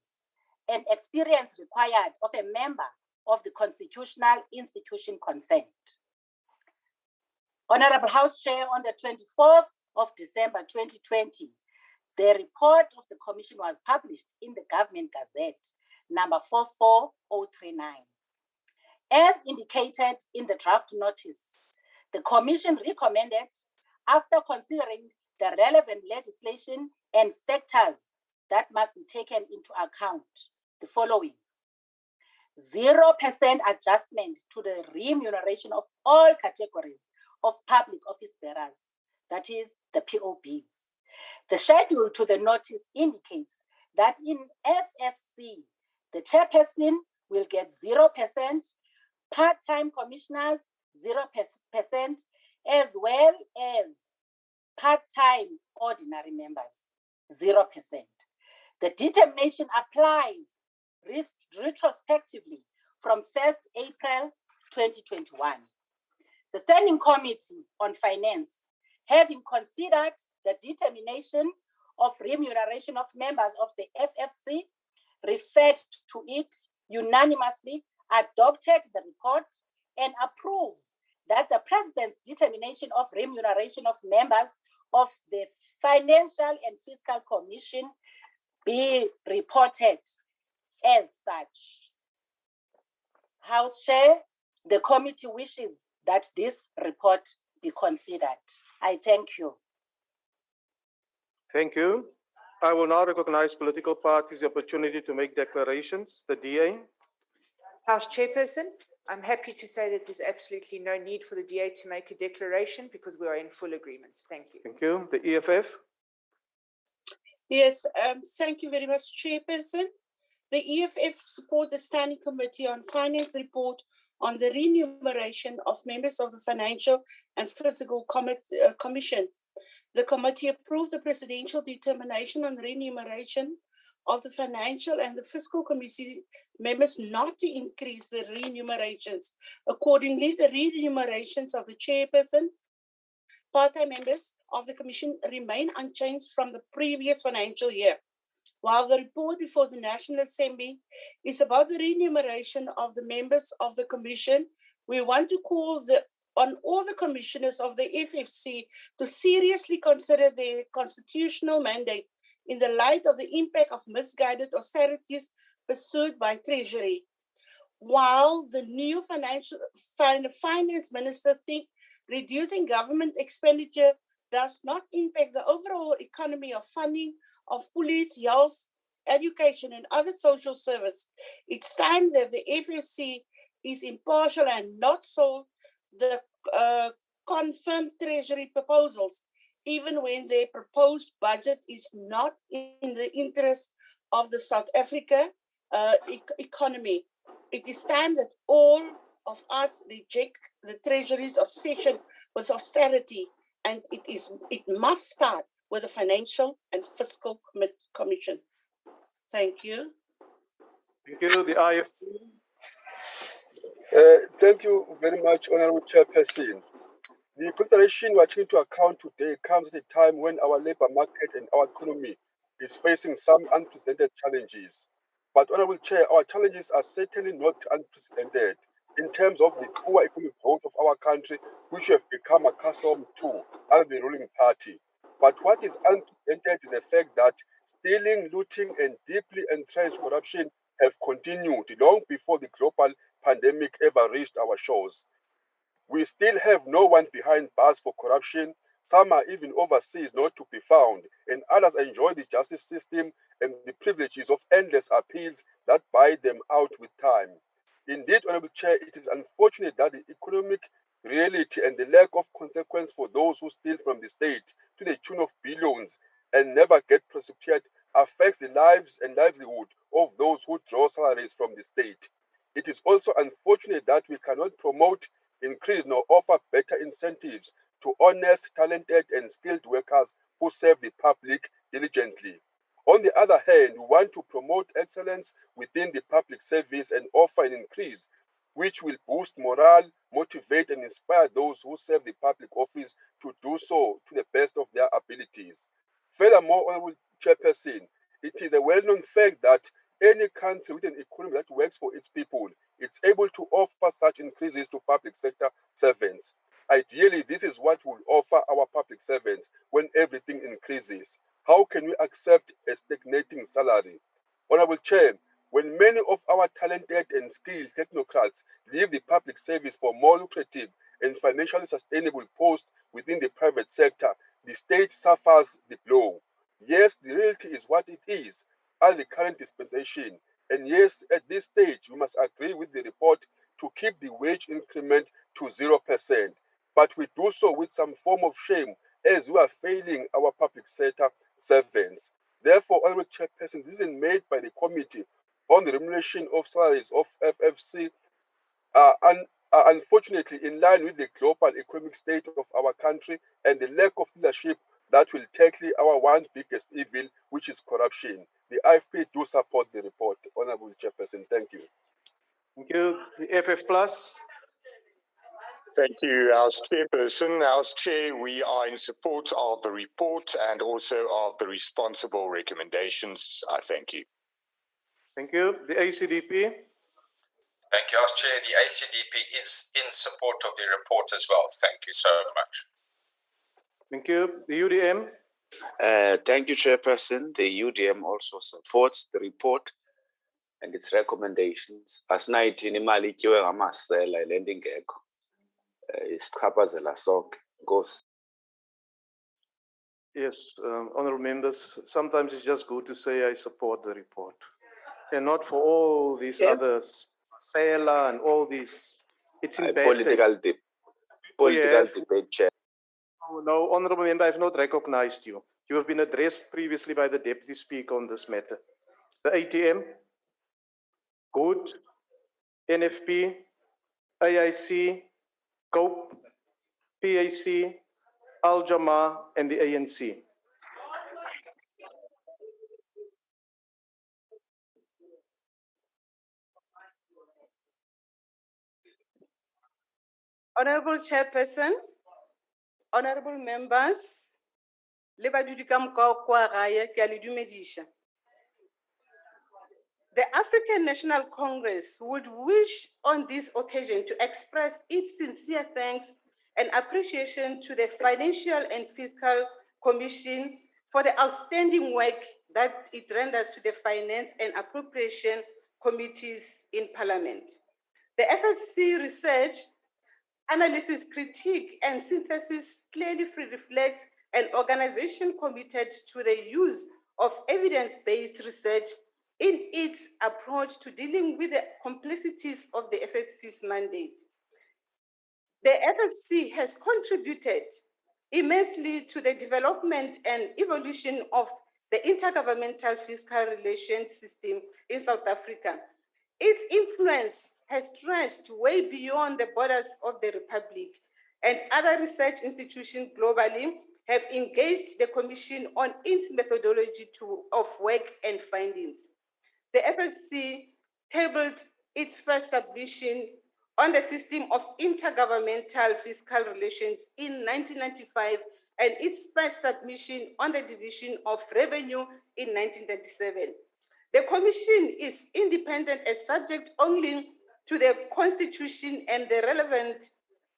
and experience required of a member of the constitutional institution concerned. Honorable House Chair, on the 24th of December 2020, the report of the Commission was published in the Government Gazette, number 44039. As indicated in the draft notice, the Commission recommended, after considering the relevant legislation and factors that must be taken into account, the following: 0% adjustment to the remuneration of all categories of public office bearers, that is, the POBs. The schedule to the notice indicates that in FFC, the chairperson will get 0%, part-time commissioners 0%, as well as part-time ordinary members 0%. The determination applies retrospectively from 1st April 2021. The Standing Committee on Finance, having considered the determination of remuneration of members of the FFC, referred to it unanimously, adopted the report, and approves that the President's determination of remuneration of members of the Financial and Fiscal Commission be reported as such. House Chair, the committee wishes that this report be considered. I thank you. Thank you. I will now recognize political parties the opportunity to make declarations. The DA. House Chairperson, I'm happy to say that there's absolutely no need for the DA to make a declaration because we are in full agreement. Thank you. Thank you. The EFF. Yes, thank you very much, Chairperson. The EFF supports the Standing Committee on Finance report on the remuneration of members of the Financial and Fiscal Commission. The committee approved the presidential determination on remuneration of the Financial and the Fiscal Commission members not to increase the remunerations. Accordingly, the remunerations of the chairperson, part-time members of the Commission remain unchanged from the previous financial year. While the report before the National Assembly is about the remuneration of the members of the Commission, we want to call on all the commissioners of the FFC to seriously consider their constitutional mandate in the light of the impact of misguided austerities pursued by Treasury. While the new finance minister thinks reducing government expenditure does not impact the overall economy of funding of police, health, education, and other social service, it's time that the FFC is impartial and not sold the confirmed Treasury proposals, even when their proposed budget is not in the interest of the South Africa economy. It is time that all of us reject the Treasury's obsession with austerity, and it must start with the Financial and Fiscal Commission. Thank you. Thank you. The IFP. Thank you very much, Honorable Chairperson. The consideration we are taking into account today comes at a time when our labor market and our economy is facing some unprecedented challenges. But, Honorable Chair, our challenges are certainly not unprecedented in terms of the poor economic growth of our country, which we have become accustomed to under the ruling party. But what is unprecedented is the fact that stealing, looting, and deeply entrenched corruption have continued long before the global pandemic ever reached our shores. We still have no one behind bars for corruption. Some are even overseas not to be found, and others enjoy the justice system and the privileges of endless appeals that buy them out with time. Indeed, Honorable Chair, it is unfortunate that the economic reality and the lack of consequence for those who steal from the state to the tune of billions and never get prosecuted affects the lives and livelihood of those who draw salaries from the state. It is also unfortunate that we cannot promote, increase, nor offer better incentives to honest, talented, and skilled workers who serve the public diligently. On the other hand, we want to promote excellence within the public service and offer an increase which will boost morale, motivate, and inspire those who serve the public office to do so to the best of their abilities. Furthermore, Honorable Chairperson, it is a well-known fact that any country with an economy that works for its people, it's able to offer such increases to public sector servants. Ideally, this is what we'll offer our public servants when everything increases. How can we accept a stagnating salary? Honorable Chair, when many of our talented and skilled technocrats leave the public service for more lucrative and financially sustainable posts within the private sector, the state suffers the blow. Yes, the reality is what it is at the current dispensation. And yes, at this stage, we must agree with the report to keep the wage increment to 0%. But we do so with some form of shame as we are failing our public sector servants. Therefore, Honorable Chairperson, this is made by the Committee on the Remuneration of Salaries of FFC unfortunately in line with the global economic state of our country and the lack of leadership that will tackle our one biggest evil, which is corruption. The IFP do support the report, Honorable Chairperson. Thank you. Thank you. The FF Plus. Thank you, House Chairperson. House Chair, we are in support of the report and also of the responsible recommendations. I thank you. Thank you. The ACDP. Thank you, House Chair. The ACDP is in support of the report as well. Thank you so much. Thank you. The UDM. Thank you, Chairperson. The UDM also supports the report and its recommendations. Asinayithi imali ityiwe ngamasela lento ingekho. Isichaphazela sonke. Nkosi. Yes, honorable members, sometimes it's just good to say I support the report. And not for all these others, Sela and all these. It's in bad Political debate, Chair. No, honorable member, I have not recognized you. You have been addressed previously by the Deputy Speaker on this matter. The ATM, good, NFP, AIC, COPE, PAC, Al-Jama, and the ANC. Honorable Chairperson, honorable members, le badudi ka mokao kwa gae, ke a le dumedisha. The African National Congress would wish on this occasion to express its sincere thanks and appreciation to the Financial and Fiscal Commission for the outstanding work that it renders to the Finance and Appropriation Committees in Parliament. The FFC research, analysis, critique, and synthesis clearly reflects an organization committed to the use of evidence-based research in its approach to dealing with the complexities of the FFC's mandate. The FFC has contributed immensely to the development and evolution of the intergovernmental fiscal relations system in South Africa. Its influence has stretched way beyond the borders of the Republic, and other research institutions globally have engaged the Commission on its methodology of work and findings. The FFC tabled its first submission on the system of intergovernmental fiscal relations in 1995 and its first submission on the division of revenue in 1937. The Commission is independent and subject only to the Constitution and the relevant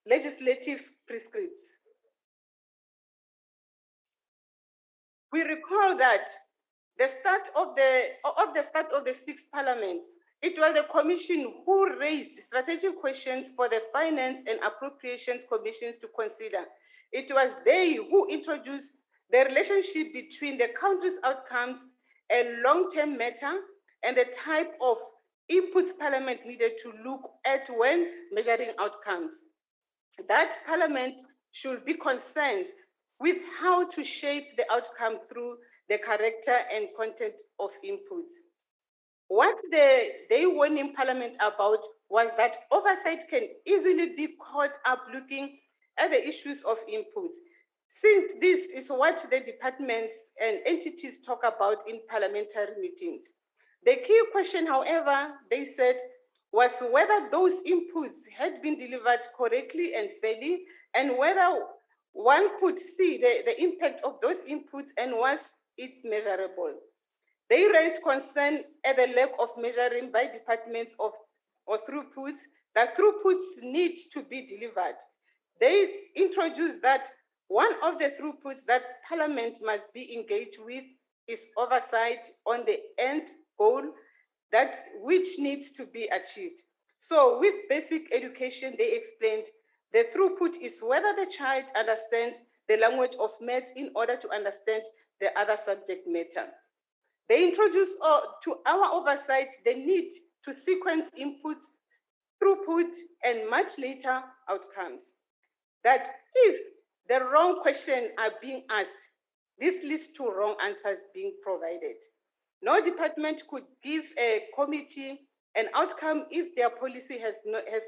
legislative prescripts. We recall that the start of the sixth Parliament, it was the Commission who raised strategic questions for the Finance and Appropriations Commissions to consider. It was they who introduced the relationship between the country's outcomes, a long-term matter, and the type of inputs Parliament needed to look at when measuring outcomes. That Parliament should be concerned with how to shape the outcome through the character and content of inputs. What they warned in Parliament about was that oversight can easily be caught up looking at the issues of inputs, since this is what the departments and entities talk about in parliamentary meetings. The key question, however, they said, was whether those inputs had been delivered correctly and fairly, and whether one could see the impact of those inputs and was it measurable. They raised concern at the lack of measuring by departments or throughputs, that throughputs need to be delivered. They introduced that one of the throughputs that Parliament must be engaged with is oversight on the end goal which needs to be achieved. So with basic education, they explained the throughput is whether the child understands the language of maths in order to understand the other subject matter. They introduced to our oversight the need to sequence input, throughput, and much later outcomes. That if the wrong questions are being asked, this leads to wrong answers being provided. No department could give a committee an outcome if their policy has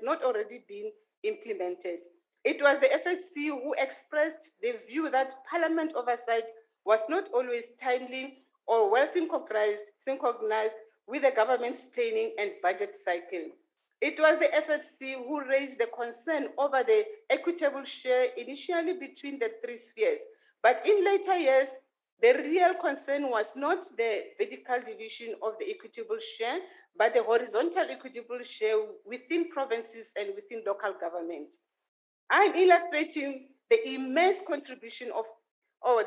not already been implemented. It was the FFC who expressed the view that Parliament oversight was not always timely or well synchronized with the government's planning and budget cycle. It was the FFC who raised the concern over the equitable share initially between the three spheres, but in later years, the real concern was not the vertical division of the equitable share, but the horizontal equitable share within provinces and within local government. I'm illustrating the immense contribution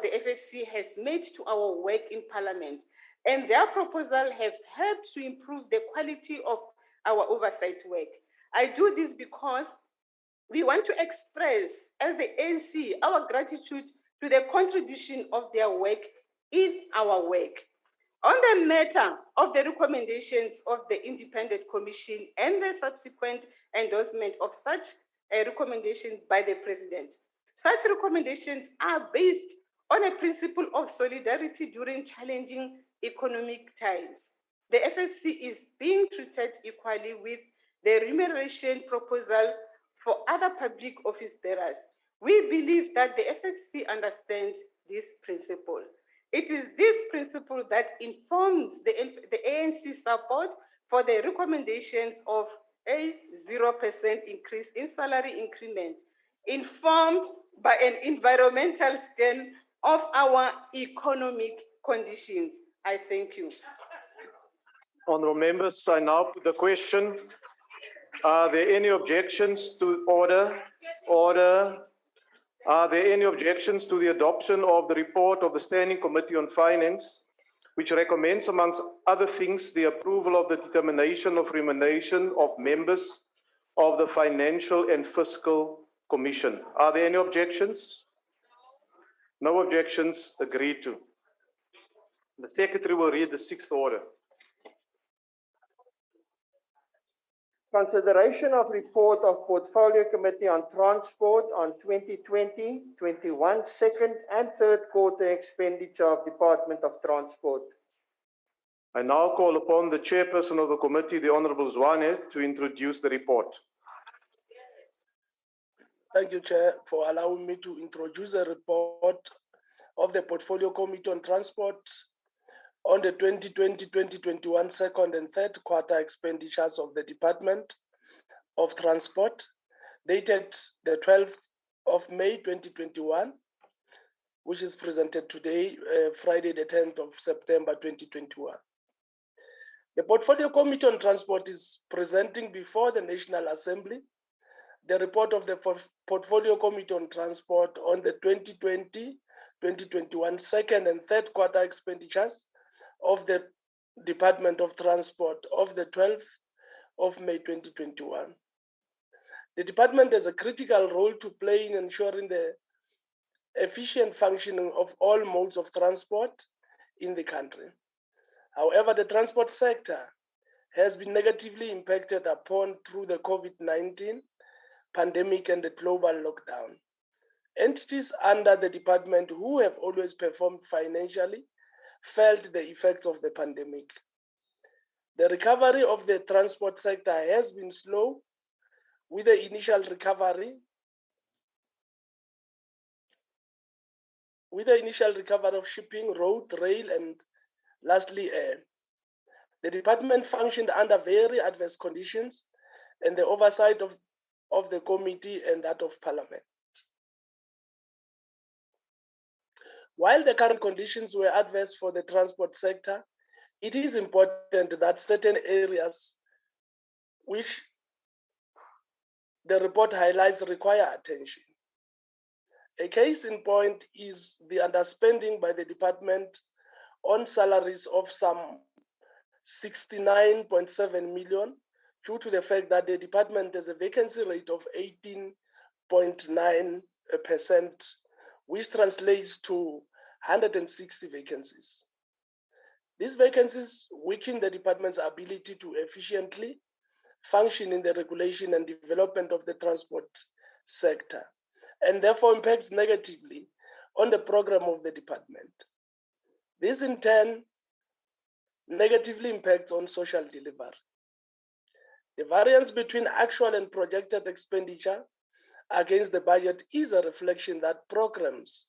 the FFC has made to our work in Parliament, and their proposal have helped to improve the quality of our oversight work. I do this because we want to express, as the ANC, our gratitude to the contribution of their work in our work. On the matter of the recommendations of the Independent Commission and the subsequent endorsement of such recommendations by the President, such recommendations are based on a principle of solidarity during challenging economic times. The FFC is being treated equally with the remuneration proposal for other public office bearers. We believe that the FFC understands this principle. It is this principle that informs the ANC support for the recommendations of a 0% increase in salary increment, informed by an environmental scan of our economic conditions. I thank you. Honourable members, I now put the question. Are there any objections to order? Order. Are there any objections to the adoption of the report of the Standing Committee on Finance, which recommends, amongst other things, the approval of the determination of remuneration of members of the Financial and Fiscal Commission? Are there any objections? No objections. Agreed to. The Secretary will read the sixth order. Consideration of report of Portfolio Committee on Transport on 2020-21 second and third quarter expenditure of Department of Transport. I now call upon the chairperson of the committee, the Honourable Zwane, to introduce the report. Thank you, Chair, for allowing me to introduce a report of the Portfolio Committee on Transport on the 2020-2021 second and third quarter expenditures of the Department of Transport, dated the 12th of May 2021, which is presented today, Friday the 10th of September 2021. The Portfolio Committee on Transport is presenting before the National Assembly the report of the Portfolio Committee on Transport on the 2020-2021 second and third quarter expenditures of the Department of Transport of the 12th of May 2021. The department has a critical role to play in ensuring the efficient functioning of all modes of transport in the country. However, the transport sector has been negatively impacted upon through the COVID-19 pandemic and the global lockdown. Entities under the department who have always performed financially felt the effects of the pandemic. The recovery of the transport sector has been slow, with the initial recovery of shipping, road, rail, and lastly air. The department functioned under very adverse conditions and the oversight of the committee and that of Parliament. While the current conditions were adverse for the transport sector, it is important that certain areas which the report highlights require attention. A case in point is the underspending by the department on salaries of some 69.7 million due to the fact that the department has a vacancy rate of 18.9%, which translates to 160 vacancies. These vacancies weaken the department's ability to efficiently function in the regulation and development of the transport sector, and therefore impacts negatively on the program of the department. This in turn negatively impacts on social delivery. The variance between actual and projected expenditure against the budget is a reflection that programs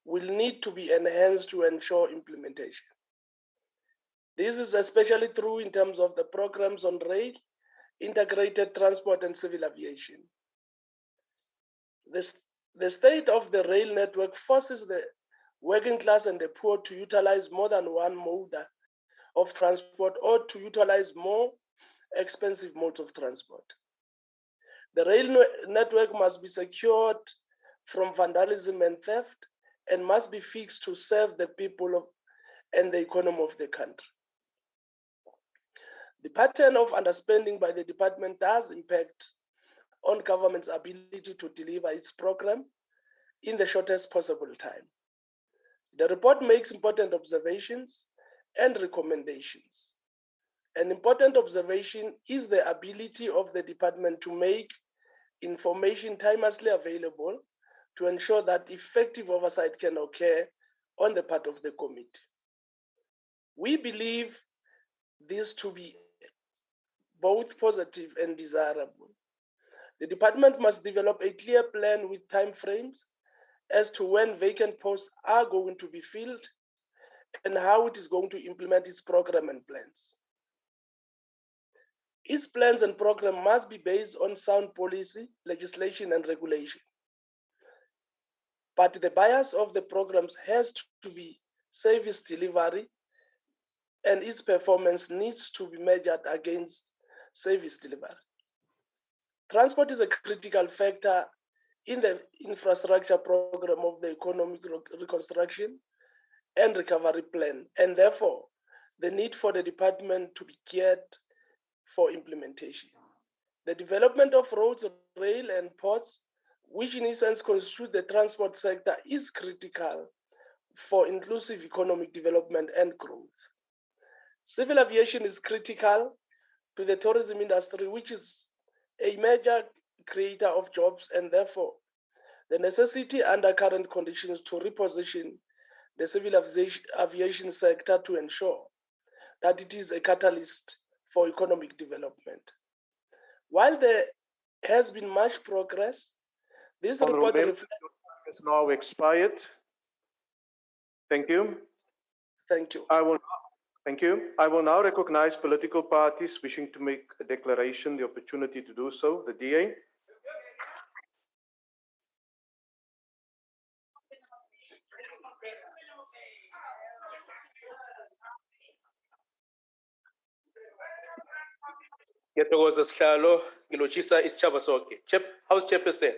will need to be enhanced to ensure implementation. This is especially true in terms of the programs on rail, integrated transport, and civil aviation. The state of the rail network forces the working class and the poor to utilize more than one mode of transport or to utilize more expensive modes of transport. The rail network must be secured from vandalism and theft and must be fixed to serve the people and the economy of the country. The pattern of underspending by the department does impact on government's ability to deliver its program in the shortest possible time. The report makes important observations and recommendations. An important observation is the ability of the department to make information timelessly available to ensure that effective oversight can occur on the part of the committee. We believe this to be both positive and desirable. The department must develop a clear plan with timeframes as to when vacant posts are going to be filled and how it is going to implement its program and plans. Its plans and program must be based on sound policy, legislation, and regulation. But the bias of the programs has to be service delivery, and its performance needs to be measured against service delivery. Transport is a critical factor in the infrastructure program of the economic reconstruction and recovery plan, and therefore the need for the department to be geared for implementation. The development of roads, rail, and ports, which in essence constitute the transport sector, is critical for inclusive economic development and growth. Civil aviation is critical to the tourism industry, which is a major creator of jobs, and therefore the necessity under current conditions to reposition the civil aviation sector to ensure that it is a catalyst for economic development. While there has been much progress, this report is now expired. Thank you. Thank you. Thank you. I will now recognize political parties wishing to make a declaration, the opportunity to do so. The DA. Ngiyathokoza sihlalo ngilotshisa isitshaba sonke. House Chairperson,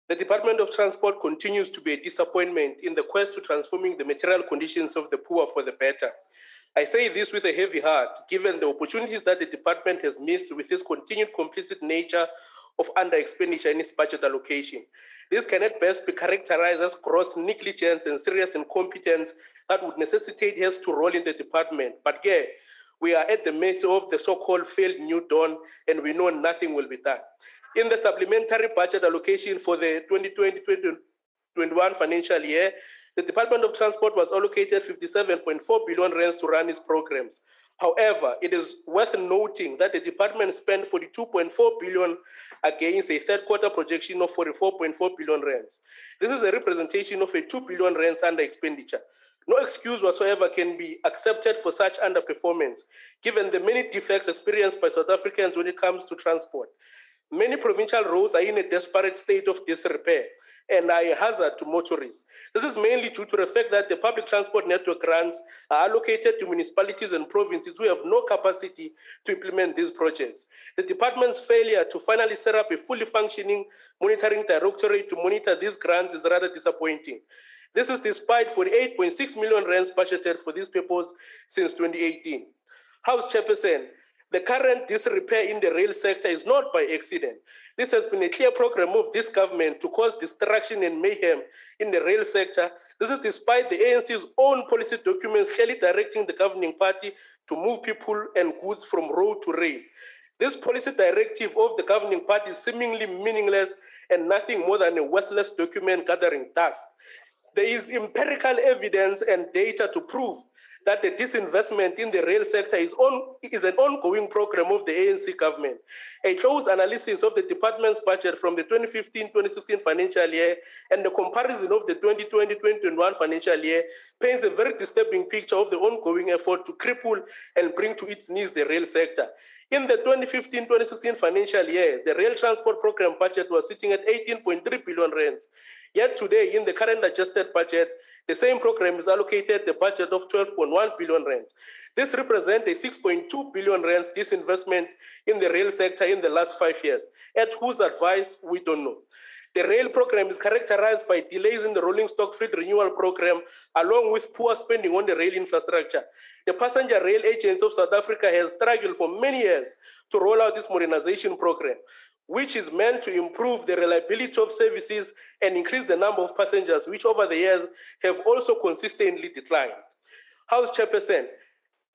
the Department of Transport continues to be a disappointment in the quest to transforming the material conditions of the poor for the better. I say this with a heavy heart, given the opportunities that the department has missed with its continued complicit nature of under-expenditure in its budget allocation. This can at best be characterized as gross negligence and serious incompetence that would necessitate has to roll in the department. But yeah, we are at the mercy of the so-called failed new dawn, and we know nothing will be done. In the supplementary budget allocation for the 2020-2021 financial year, the Department of Transport was allocated 57.4 billion rands to run its programs. However, it is worth noting that the department spent 42.4 billion against a third quarter projection of 44.4 billion rands. This is a representation of a 2 billion rands under expenditure. No excuse whatsoever can be accepted for such underperformance, given the many defects experienced by South Africans when it comes to transport. Many provincial roads are in a desperate state of disrepair and are a hazard to motorists. This is mainly due to the fact that the public transport network grants are allocated to municipalities and provinces who have no capacity to implement these projects. The department's failure to finally set up a fully functioning monitoring directorate to monitor these grants is rather disappointing. This is despite 48.6 million rands budgeted for this purpose since 2018. House Chairperson, the current disrepair in the rail sector is not by accident. This has been a clear program of this government to cause destruction and mayhem in the rail sector. This is despite the ANC's own policy documents clearly directing the governing party to move people and goods from road to rail. This policy directive of the governing party is seemingly meaningless and nothing more than a worthless document gathering dust. There is empirical evidence and data to prove that the disinvestment in the rail sector is an ongoing program of the ANC government. A close analysis of the department's budget from the 2015-2016 financial year and the comparison of the 2020-2021 financial year paints a very disturbing picture of the ongoing effort to cripple and bring to its knees the rail sector. In the 2015-2016 financial year, the rail transport program budget was sitting at 18.3 billion rands. Yet today, in the current adjusted budget, the same program is allocated the budget of 12.1 billion rands. This represents a 6.2 billion rands disinvestment in the rail sector in the last 5 years. At whose advice, we don't know. The rail program is characterized by delays in the rolling stock fleet renewal program, along with poor spending on the rail infrastructure. The Passenger Rail Agency of South Africa has struggled for many years to roll out this modernization program, which is meant to improve the reliability of services and increase the number of passengers, which over the years have also consistently declined. House Chairperson,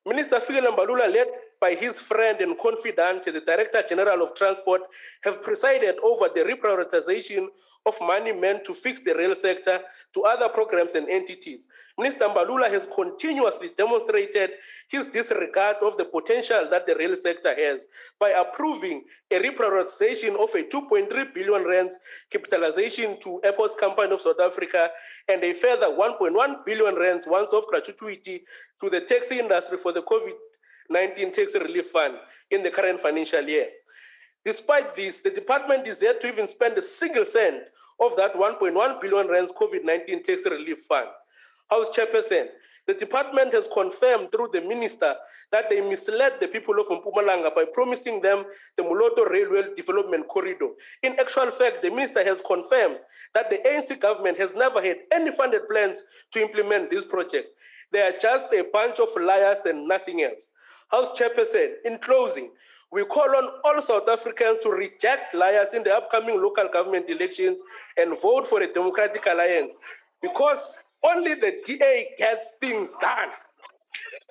Minister Fikile Mbalula, led by his friend and confidant, the Director General of Transport, have presided over the reprioritization of money meant to fix the rail sector to other programs and entities. Minister Mbalula has continuously demonstrated his disregard of the potential that the rail sector has by approving a reprioritization of a 2.3 billion rands capitalization to Airports Company of South Africa and a further 1.1 billion rands once-off gratuity to the taxi industry for the COVID-19 tax relief fund in the current financial year. Despite this, the department is yet to even spend a single cent of that 1.1 billion rands COVID-19 tax relief fund. House Chairperson, the department has confirmed through the minister that they misled the people of Mpumalanga by promising them the Moloto Railway Development Corridor. In actual fact, the minister has confirmed that the ANC government has never had any funded plans to implement this project. They are just a bunch of liars and nothing else. House Chairperson, in closing, we call on all South Africans to reject liars in the upcoming local government elections and vote for a democratic alliance, because only the DA gets things done.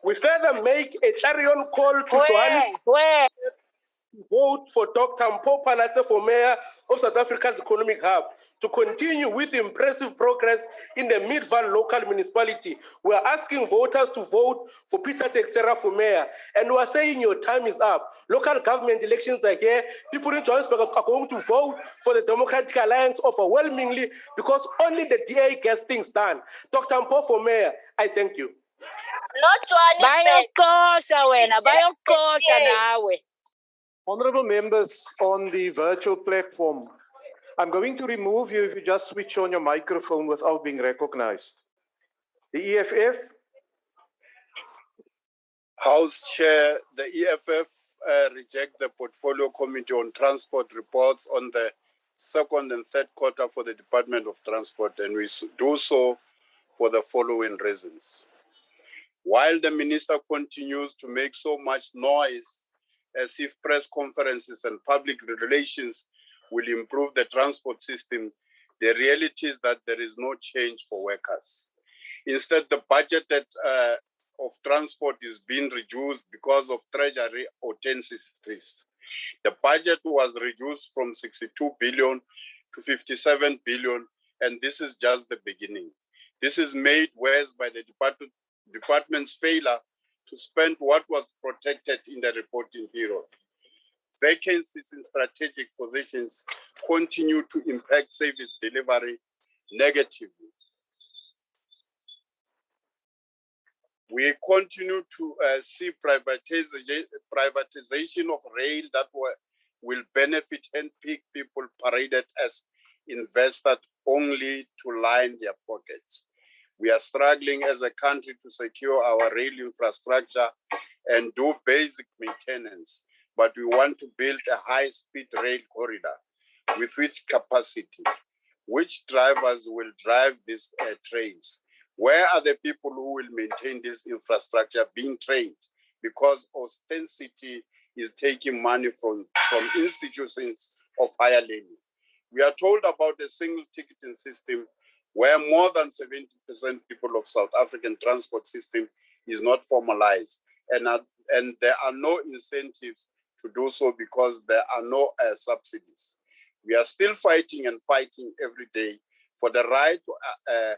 We further make a clarion call to Johannesburg to vote for Dr. Mpho Phalatse for Mayor of South Africa's Economic Hub to continue with impressive progress in the Midvaal local municipality. We are asking voters to vote for Peter Texera for Mayor, and we are saying your time is up. Local government elections are here. People in Johannesburg are going to vote for the Democratic Alliance overwhelmingly because only the DA gets things done. Dr. Mpho for Mayor, I thank you. Not Johannesburg. Bayokosha nawe. Honorable members on the virtual platform, I'm going to remove you if you just switch on your microphone without being recognized. The EFF. House Chair, the EFF reject the Portfolio Committee on Transport reports on the second and third quarter for the Department of Transport, and we do so for the following reasons. While the Minister continues to make so much noise as if press conferences and public relations will improve the transport system, the reality is that there is no change for workers. Instead, the budget of transport is being reduced because of treasury authenticities. The budget was reduced from 62 billion to 57 billion, and this is just the beginning. This is made worse by the department's failure to spend what was protected in the reporting period. Vacancies in strategic positions continue to impact service delivery negatively. We continue to see privatization of rail that will benefit handpicked people paraded as investors only to line their pockets. We are struggling as a country to secure our rail infrastructure and do basic maintenance, but we want to build a high-speed rail corridor with which capacity. Which drivers will drive these trains? Where are the people who will maintain this infrastructure being trained? Because ostensity is taking money from institutions of higher learning. We are told about a single ticketing system where more than 70% people of South African transport system is not formalized, and there are no incentives to do so because there are no subsidies. We are still fighting every day for the right to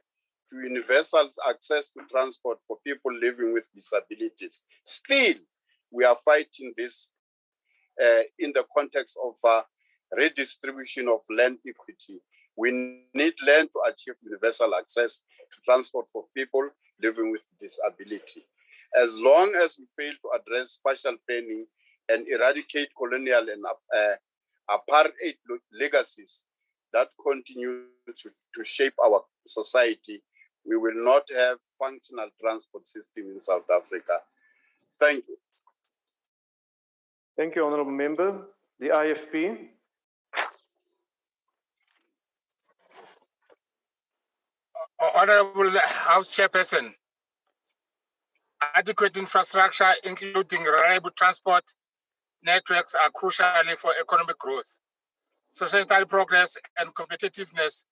universal access to transport for people living with disabilities. Still, we are fighting this in the context of redistribution of land equity. We need land to achieve universal access to transport for people living with disability. As long as we fail to address spatial planning and eradicate colonial and apartheid legacies that continue to shape our society, we will not have functional transport system in South Africa. Thank you. Thank you, Honourable Member. The IFP. Honorable House Chairperson, adequate infrastructure, including reliable transport networks, are crucial for economic growth, societal progress, and competitiveness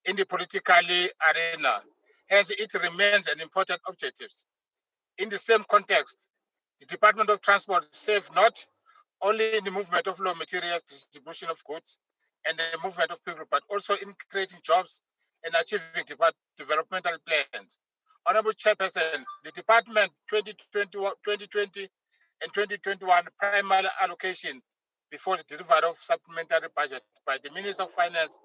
in the political arena. Hence, it remains an important objective. In the same context, the Department of Transport serves not only in the movement of raw materials, distribution of goods, and the movement of people, but also in creating jobs and achieving developmental plans. Honorable Chairperson, the Department 2020 and 2021 primary allocation before the delivery of supplementary budget by the Minister of Finance,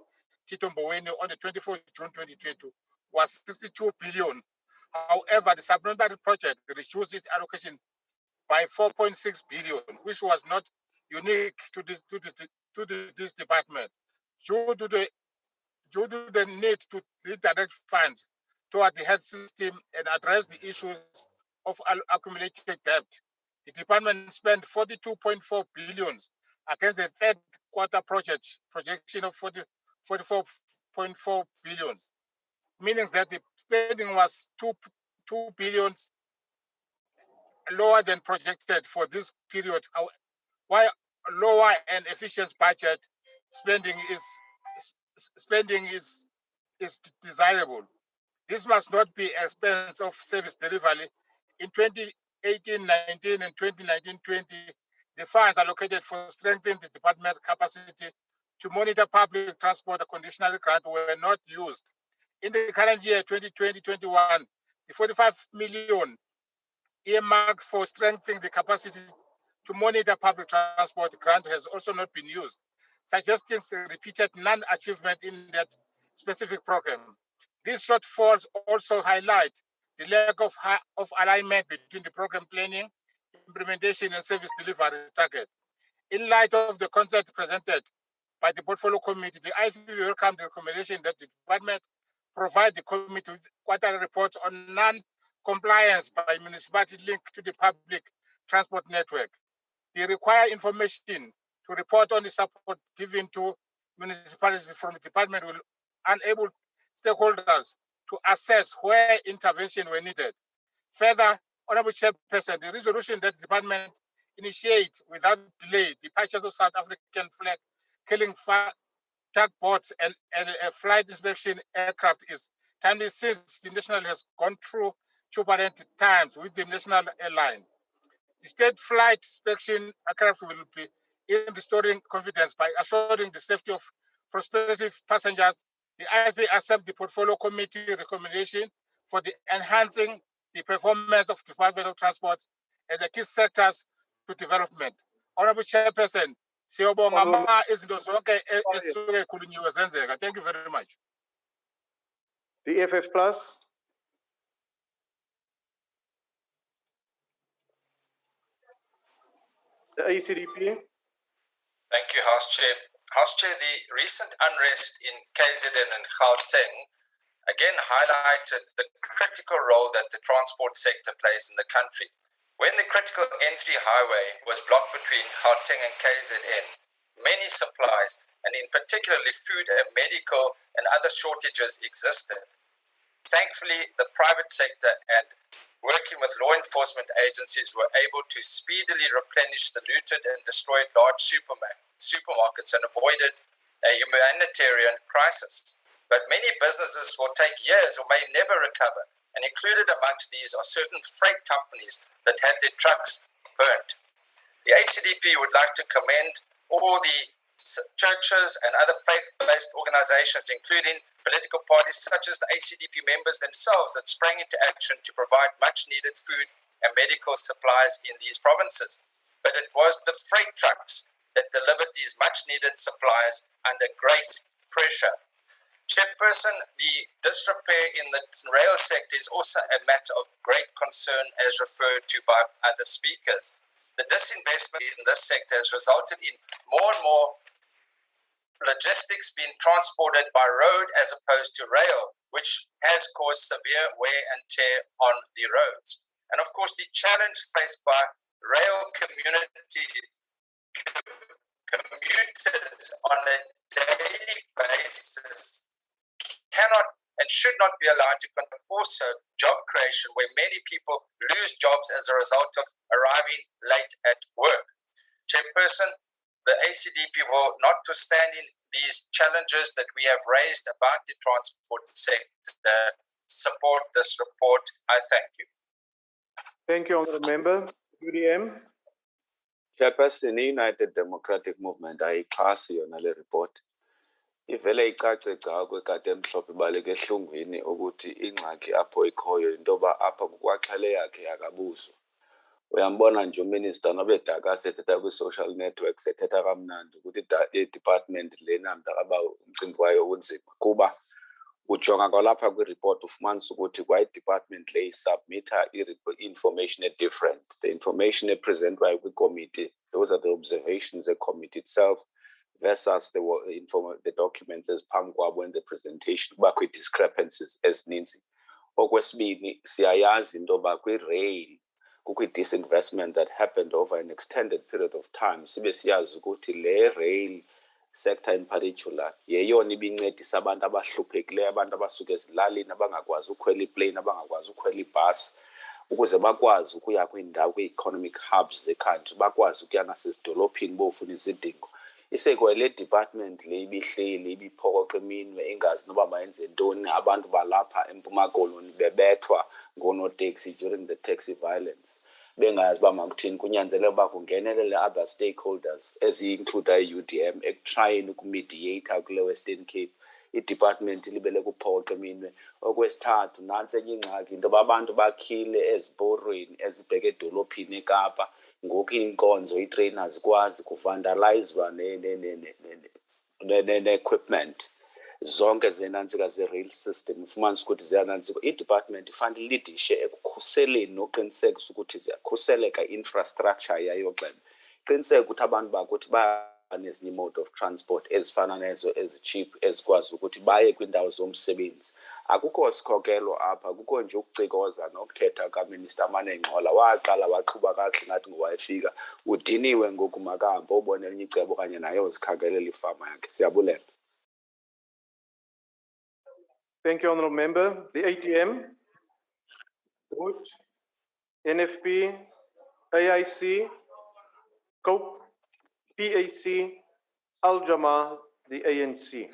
Tito Mboweni, on the 24th June 2020 was 62 billion. However, the supplementary project reduced its allocation by 4.6 billion, which was not unique to this department. Due to the need to redirect funds toward the health system and address the issues of accumulated debt, the department spent 42.4 billion against the third quarter projection of 44.4 billion, meaning that the spending was 2 billion lower than projected for this period. While lower and efficient budget spending is desirable, this must not be at expense of service delivery. In 2018-19 and 2019-20, the funds allocated for strengthening the department's capacity to monitor public transport conditional grant were not used. In the current year, 2020-21, the 45 million earmarked for strengthening the capacity to monitor public transport grant has also not been used, suggesting repeated non-achievement in that specific program. These shortfalls also highlight the lack of alignment between the program planning, implementation, and service delivery target. In light of the concept presented by the Portfolio Committee, the IFB welcomed the recommendation that the department provide the committee with quarterly reports on non-compliance by municipality linked to the public transport network. The required information to report on the support given to municipalities from the department will enable stakeholders to assess where intervention were needed. Further, Honorable Chairperson, the resolution that the department initiate without delay the purchase of South African flag killing tugboats and a flight inspection aircraft is timely since the national has gone through turbulent times with the national airline. The state flight inspection aircraft will be in restoring confidence by assuring the safety of prospective passengers. The IFA accepts the Portfolio Committee recommendation for the enhancing the performance of the Department of Transport as a key sectors to development. Honorable Chairperson, siyobonga izinto zonke esuke ekhulunyiwe zenzeka. Thank you very much. The EFF Plus. The ACDP. Thank you, House Chair. House Chair, the recent unrest in KZN and Gauteng again highlighted the critical role that the transport sector plays in the country. When the critical N3 highway was blocked between Gauteng and KZN, many supplies, and in particularly food and medical and other shortages existed. Thankfully, the private sector and working with law enforcement agencies were able to speedily replenish the looted and destroyed large supermarkets and avoided a humanitarian crisis. But many businesses will take years or may never recover, and included amongst these are certain freight companies that had their trucks burnt. The ACDP would like to commend all the churches and other faith-based organizations, including political parties such as the ACDP members themselves, that sprang into action to provide much-needed food and medical supplies in these provinces. But it was the freight trucks that delivered these much-needed supplies under great pressure. Chairperson, the disrepair in the rail sector is also a matter of great concern, as referred to by other speakers. The disinvestment in this sector has resulted in more and more logistics being transported by road as opposed to rail, which has caused severe wear and tear on the roads. And of course, the challenge faced by rail commuters on a daily basis cannot and should not be allowed to contribute. Also, job creation, where many people lose jobs as a result of arriving late at work. Chairperson, the ACDP will, notwithstanding these challenges that we have raised about the transport sector, support this report. I thank you. Thank you, Honourable Member. UDM. Chairperson, United Democratic Movement ayixhasi yona le report. Ivele icace gca kwekade emhlophe baleke ehlungwini ukuthi ingxaki apho ikhoyo into yoba apha kukwaxhele yakhe yakabuzwa. Uyambona nje uminister nobedaka sethetha kwi-social networks ethetha kamnandi ukuthi i-department lena mntakaba umcimbi wayo unzima kuba ujonga kwalapha kwi-report ufumanisa ukuthi kwa-department le isubmitha i-information different. The information epresentwayo kwi-committee, those are the observations the committee itself versus the documents as phambi kwabo in the presentation kuba kwi-discrepancies ezininzi. Okwesibini siyayazi into yoba kwi-rail kukho disinvestment that happened over an extended period of time. Sibe siyazi ukuthi le rail sector in particular yeyona ibincedisa abantu abahluphekileyo, abantu abasuka ezilalini abangakwazi ukhwela iplane, abangakwazi ukhwela ibhasi ukuze bakwazi ukuya kwiindawo kwi-economic hubs ze-country, bakwazi ukuya nasezidolophini bofuna izidingo. Isekwele department le ibihleli ibiphokoqa iminwe ingazi noba mayenze ntoni, abantu balapha eMpuma Koloni bebethwa ngoonoteksi during the taxi violence. Bengazi uba makuthini, kunyanzeleke uba kungenelele other stakeholders eziyincluda i-UDM ekutrying ukumediata kule Western Cape. I-department libele kuphoqa iminwe. Okwesithathu nantsi enye ingxaki into yoba abantu bakhile eziporweni ezibheke edolophini eKapa ngoku iinkonzo ii-trainers zikwazi kuvandalizwa ne-equipment zonke zenantsika ze-rail system. Ufumanisa ukuthi ziyanantsika. I-department ifanele lidishe ekukhuseleni noqinisekisa ukuthi ziyakhuseleka i-infrastructure yayo xebe. Qiniseka ukuthi abantu bakuthi banezinye mode of transport ezifana nezo ezi-cheap ezikwazi ukuthi baye kwiindawo zomsebenzi. Akukho sikhokelo apha, kukho nje ukucikoza nokuthetha kaMinister Manengxola. Waqala waqhuba kakuhle ngathi ngowayefika udiniwe ngoku makahambe obone elinye icebo okanye naye uzikhangelela ifama yakhe. Siyabulela. Thank you, Honourable Member. The ATM. Vote. NFP, AIC, COPE, PAC, Al-Jamaa, the ANC.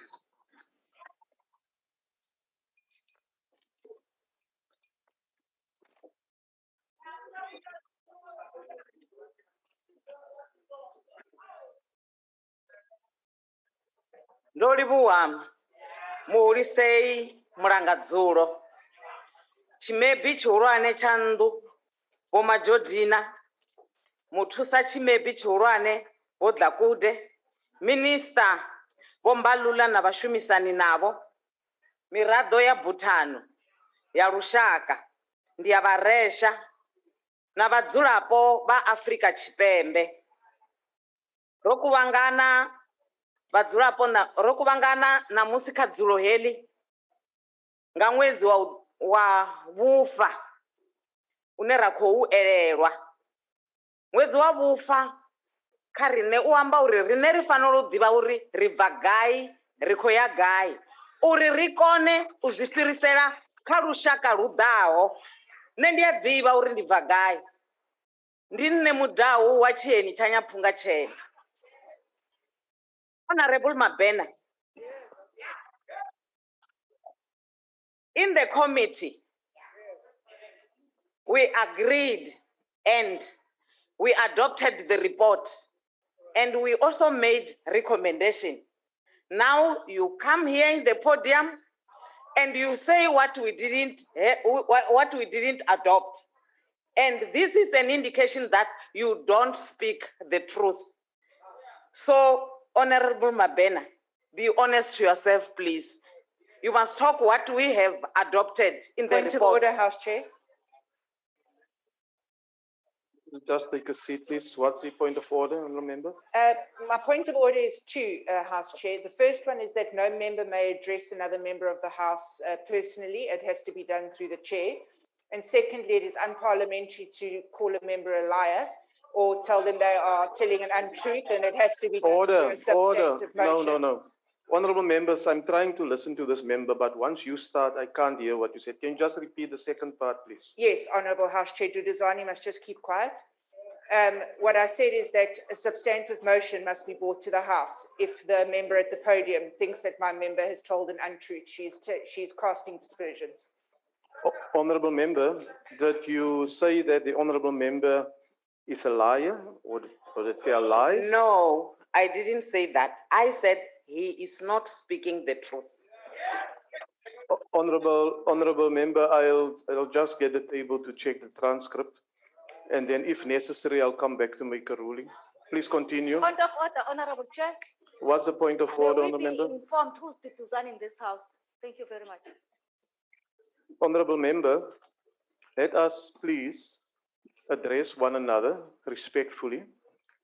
Ndolibuwa Murisei Murangadzulo Chimebi Churane Chandu Boma Jodina Mutusa Chimebi Churane Bodlakude Minister Bombalula Nabashumisani Nabo Mirado ya Butano ya Rushaka Ndiabaresha Nabadzulapo ba Afrika Chipembe Rokuvangana Vadzulapo na rokuvangana na musika dzulo heli nga ṅwedzi wa vhufa une ra khou elelwa. Ṅwedzi wa vhufa kha rine u amba uri rine ri fanela u ḓivha uri ri bva gai, ri khou ya gai uri ri kone u zwi fhirisela kha lushaka luḓaho. Nṋe ndi a ḓivha uri ndi bva gai, ndi nṋe mudau wa Tshieni tsha Nyaphunga Tshena. Honorable Mabena, in the committee, we agreed and we adopted the report and we also made recommendation. Now you come here in the podium and you say what we didn't adopt. And this is an indication that you don't speak the truth. So, Honorable Mabena, be honest to yourself, please. You must talk what we have adopted in the report. Point of order, House Chair. Just take a seat, please. What's the point of order, Honourable Member? My point of order is two, House Chair. The first one is that no member may address another member of the House personally. It has to be done through the Chair. And secondly, it is unparliamentary to call a member a liar or tell them they are telling an untruth, and it has to be done through a substantive motion. No. Honorable members, I'm trying to listen to this member, but once you start, I can't hear what you said. Can you just repeat the second part, please? Yes, Honourable House Chair Duduzane must just keep quiet. What I said is that a substantive motion must be brought to the House. If the member at the podium thinks that my member has told an untruth, she's casting dispersions. Honorable member, did you say that the honorable member is a liar or did he tell lies? No, I didn't say that. I said he is not speaking the truth. Honorable member, I'll just get the table to check the transcript, and then if necessary, I'll come back to make a ruling. Please continue. Point of order, Honorable Chair. What's the point of order, May we honorable be member? informed who's Duduzane in this house? Thank you very much. Honorable member, let us please address one another respectfully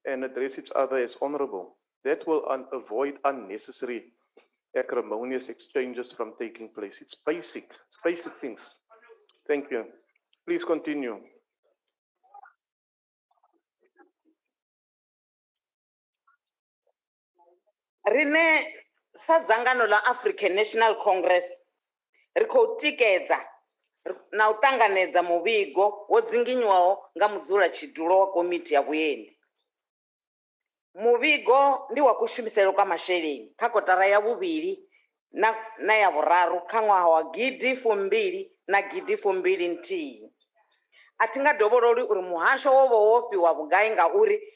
and address each other as honorable. That will avoid unnecessary acrimonious exchanges from taking place. It's basic things. Thank you. Please continue. Rine sadzangano la African National Congress riko tikedza na utanganedza muvhigo wo dzinginywaho nga mudzula chidulo wa komiti ya vhuendi. Muvhigo ndi wa kushumiselo kwa masheleni kha kotara ya vhuvhili na ya vhuraru kha ṅwaha wa gidi fumbili na gidi fumbili nthihi. A thi nga dovhololi uri muhasho wo vha wo fhiwa vhugai ngauri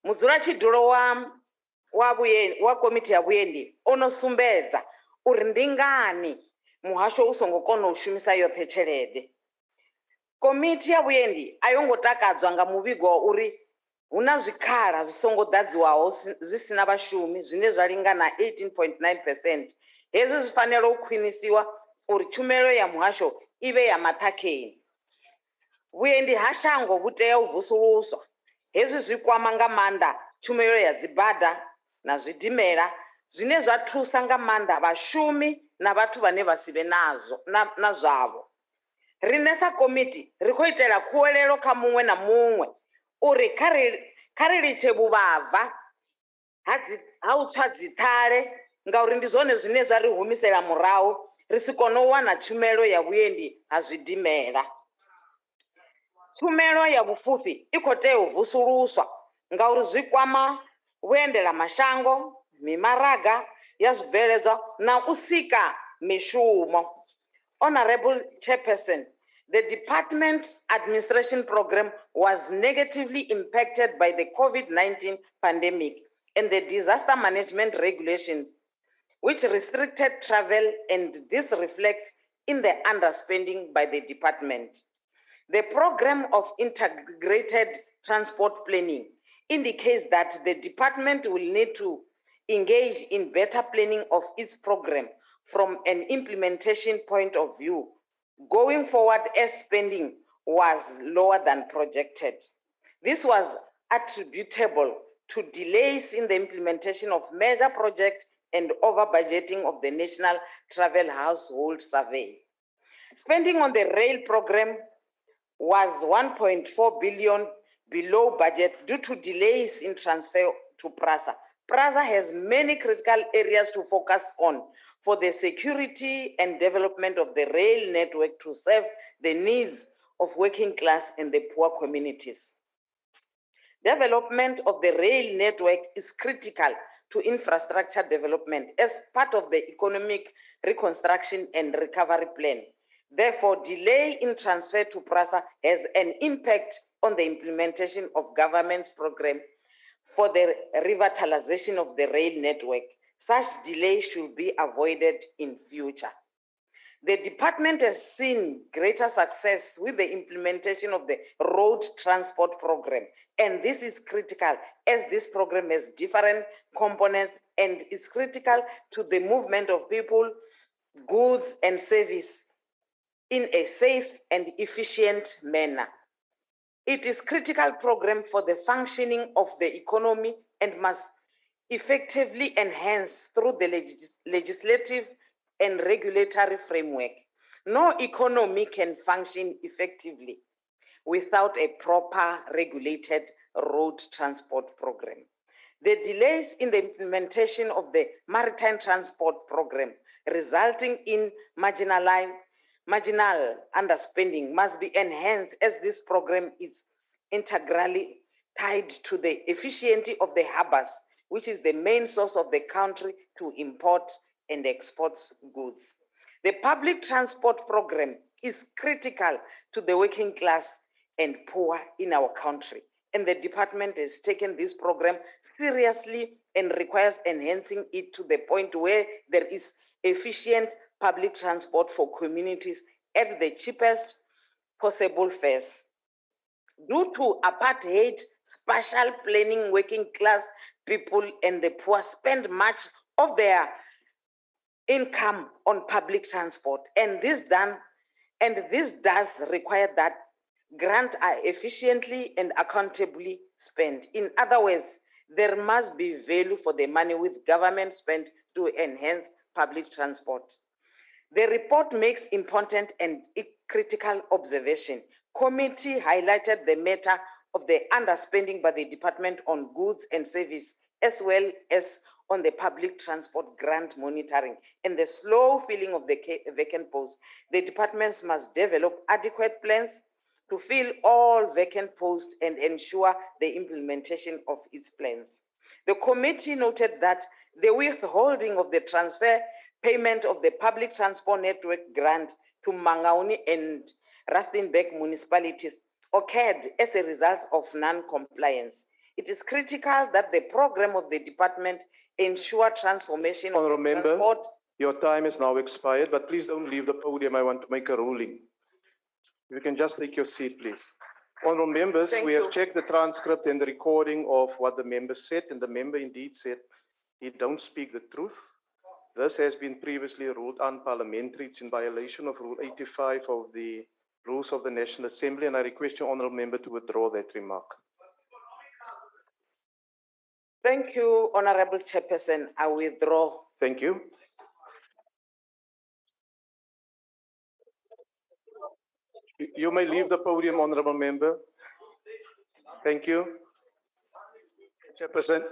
mudzula chidulo wa komiti ya vhuendi ono sumbedza uri ndi ngani muhasho u songo kona u shumisa yoṱhe tshelede. Komiti ya vhuendi a yo ngo takadzwa nga muvhigo wa uri hu na zwikhala zwi songo ḓadziwaho zwi sina vhashumi zwine zwa lingana 18.9%. Hezwi zwi fanela u khwinisiwa uri tshumelo ya muhasho i vhe ya maṱhakheni. Vhuendi ha shango vhu tea u vusuluswa. Hezwi zwi kwama nga maanḓa tshumelo ya dzibada na zwidimela zwine zwa thusa nga maanḓa vhashumi na vhathu vhane vha si vhe na zwavho. Riṋe sa komiti ri khou itela khuwelelo kha muṅwe na muṅwe uri kha ri litshe vhuvhava ha u tswa dziṱhale ngauri ndi zwone zwine zwa ri humisela murahu ri si kone u wana tshumelo ya vhuendi ha zwidimela. Tshumelo ya vhufhufhi i khou tea u vusuluswa ngauri zwi kwama vhuendela mashango, mimaraga ya zwibveledzwa na u sika mishumo. Honorable Chairperson, the department's administration program was negatively impacted by the COVID-19 pandemic and the disaster management regulations, which restricted travel, and this reflects in the underspending by the department. The program of integrated transport planning indicates that the department will need to engage in better planning of its program from an implementation point of view, going forward as spending was lower than projected. This was attributable to delays in the implementation of major projects and over budgeting of the National Travel Household Survey. Spending on the rail program was 1.4 billion below budget due to delays in transfer to PRASA. PRASA has many critical areas to focus on for the security and development of the rail network to serve the needs of working class and the poor communities. Development of the rail network is critical to infrastructure development as part of the economic reconstruction and recovery plan. Therefore, delay in transfer to PRASA has an impact on the implementation of government's program for the revitalization of the rail network. Such delay should be avoided in future. The department has seen greater success with the implementation of the road transport program, and this is critical as this program has different components and is critical to the movement of people, goods, and service in a safe and efficient manner. It is a critical program for the functioning of the economy and must effectively enhance through the legislative and regulatory framework. No economy can function effectively without a proper regulated road transport program. The delays in the implementation of the maritime transport program resulting in marginal underspending must be enhanced, as this program is integrally tied to the efficiency of the harbors, which is the main source of the country to import and export goods. The public transport program is critical to the working class and poor in our country, and the department has taken this program seriously and requires enhancing it to the point where there is efficient public transport for communities at the cheapest possible fares. Due to apartheid, spatial planning, working class people and the poor spend much of their income on public transport, and this does require that grants are efficiently and accountably spent. In other words, there must be value for the money with government spent to enhance public transport. The report makes important and critical observation. Committee highlighted the matter of the underspending by the department on goods and service, as well as on the public transport grant monitoring and the slow filling of the vacant posts. The departments must develop adequate plans to fill all vacant posts and ensure the implementation of its plans. The committee noted that the withholding of the transfer payment of the public transport network grant to Mangauni and Rustenburg municipalities occurred as a result of non-compliance. It is critical that the program of the department ensure transformation of the transport. Your time is now expired, but please don't leave the podium. I want to make a ruling. You can just take your seat, please. Honourable members, we have checked the transcript and the recording of what the member said, and the member indeed said he don't speak the truth. This has been previously ruled unparliamentary. It's in violation of Rule 85 of the Rules of the National Assembly, and I request your honourable member to withdraw that remark. Thank you, Honourable Chairperson. I withdraw. Thank you. You may leave the podium, honourable member. Thank you. Chairperson.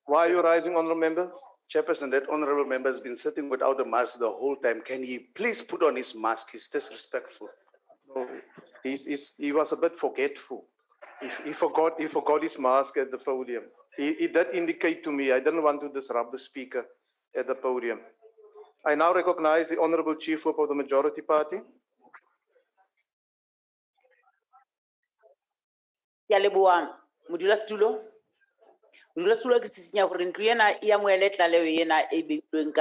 Why are you rising, honourable member? Chairperson, that honourable member has been sitting without a mask the whole time. Can he please put on his mask? He's disrespectful. No, he was a bit forgetful. He forgot his mask at the podium. He did indicate to me. I didn't want to disrupt the speaker at the podium. I now recognize the Honourable Chief Whip of the Majority Party. Modulasetulo ke sisinya gore ntlo ena e amoele tlaleho ena e beilweng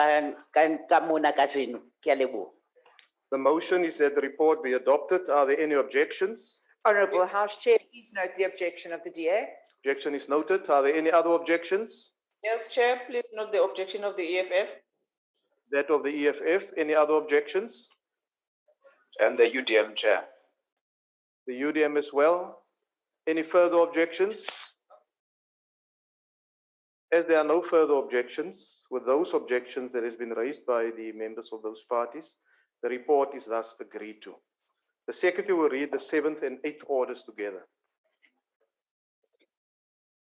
ka mona kajeno. Ke a leboha. The motion is that the report be adopted. Are there any objections? Honourable House Chair, please note the objection of the DA. Objection is noted. Are there any other objections? Yes, Chair, please note the objection of the EFF. That of the EFF. Any other objections? And the UDM, Chair. The UDM as well. Any further objections? As there are no further objections, with those objections that has been raised by the members of those parties, the report is thus agreed to. The Secretary will read the 7th and 8th orders together.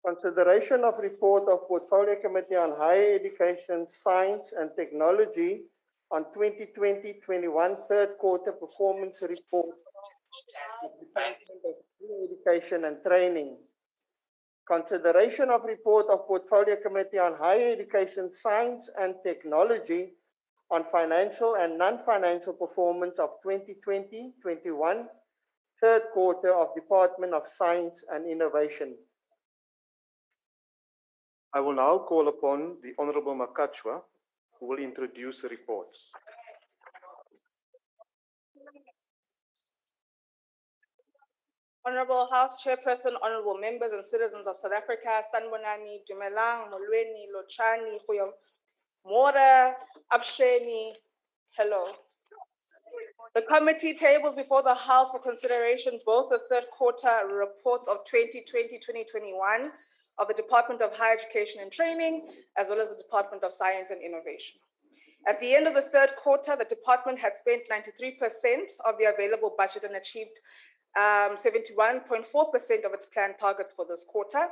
Consideration of report of Portfolio Committee on Higher Education, Science and Technology on 2020-21 third quarter performance report of the Department of Higher Education and Training. Consideration of report of Portfolio Committee on Higher Education, Science and Technology on financial and non-financial performance of 2020-21 third quarter of Department of Science and Innovation. I will now call upon the Honourable Makachwa, who will introduce the reports. Honourable House Chairperson, honourable members and citizens of South Africa, Sanbonani, Dumelang, Molweni, Lochani, Mora, Absheni, hello. The committee tables before the House for consideration both the third quarter reports of 2020-2021 of the Department of Higher Education and Training, as well as the Department of Science and Innovation. At the end of the third quarter, the department had spent 93% of the available budget and achieved 71.4% of its planned target for this quarter.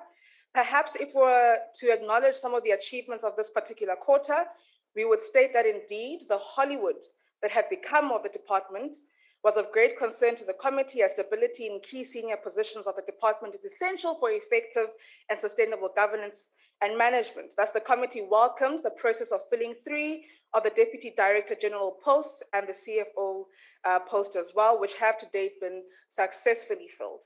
Perhaps if we were to acknowledge some of the achievements of this particular quarter, we would state that indeed the Hollywood that had become of the department was of great concern to the committee, as stability in key senior positions of the department is essential for effective and sustainable governance and management. Thus, the committee welcomed the process of filling 3 of the Deputy Director General posts and the CFO post as well, which have to date been successfully filled.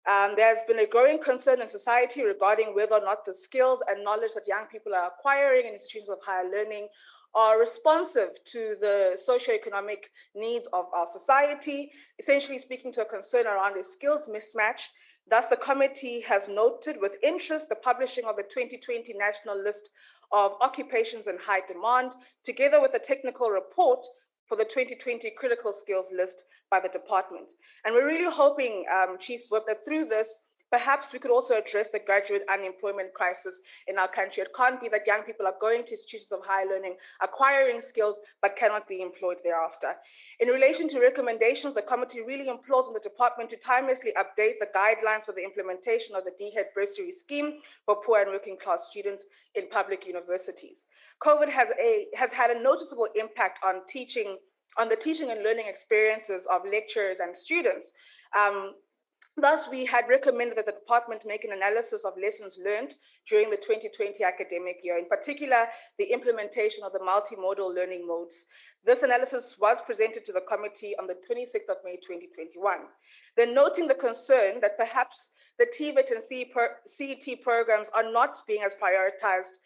There has been a growing concern in society regarding whether or not the skills and knowledge that young people are acquiring in institutions of higher learning are responsive to the socioeconomic needs of our society, essentially speaking to a concern around a skills mismatch. Thus, the committee has noted with interest the publishing of the 2020 National List of Occupations in High Demand, together with a technical report for the 2020 Critical Skills List by the department. And we're really hoping, Chief Whip, that through this, perhaps we could also address the graduate unemployment crisis in our country. It can't be that young people are going to institutions of higher learning, acquiring skills, but cannot be employed thereafter. In relation to recommendations, the committee really implores on the department to timelessly update the guidelines for the implementation of the DHET bursary scheme for poor and working class students in public universities. COVID has had a noticeable impact on the teaching and learning experiences of lecturers and students. Thus, we had recommended that the department make an analysis of lessons learned during the 2020 academic year, in particular, the implementation of the multimodal learning modes. This analysis was presented to the committee on the 26th of May, 2021. Then, noting the concern that perhaps the TVET and CET programs are not being as prioritized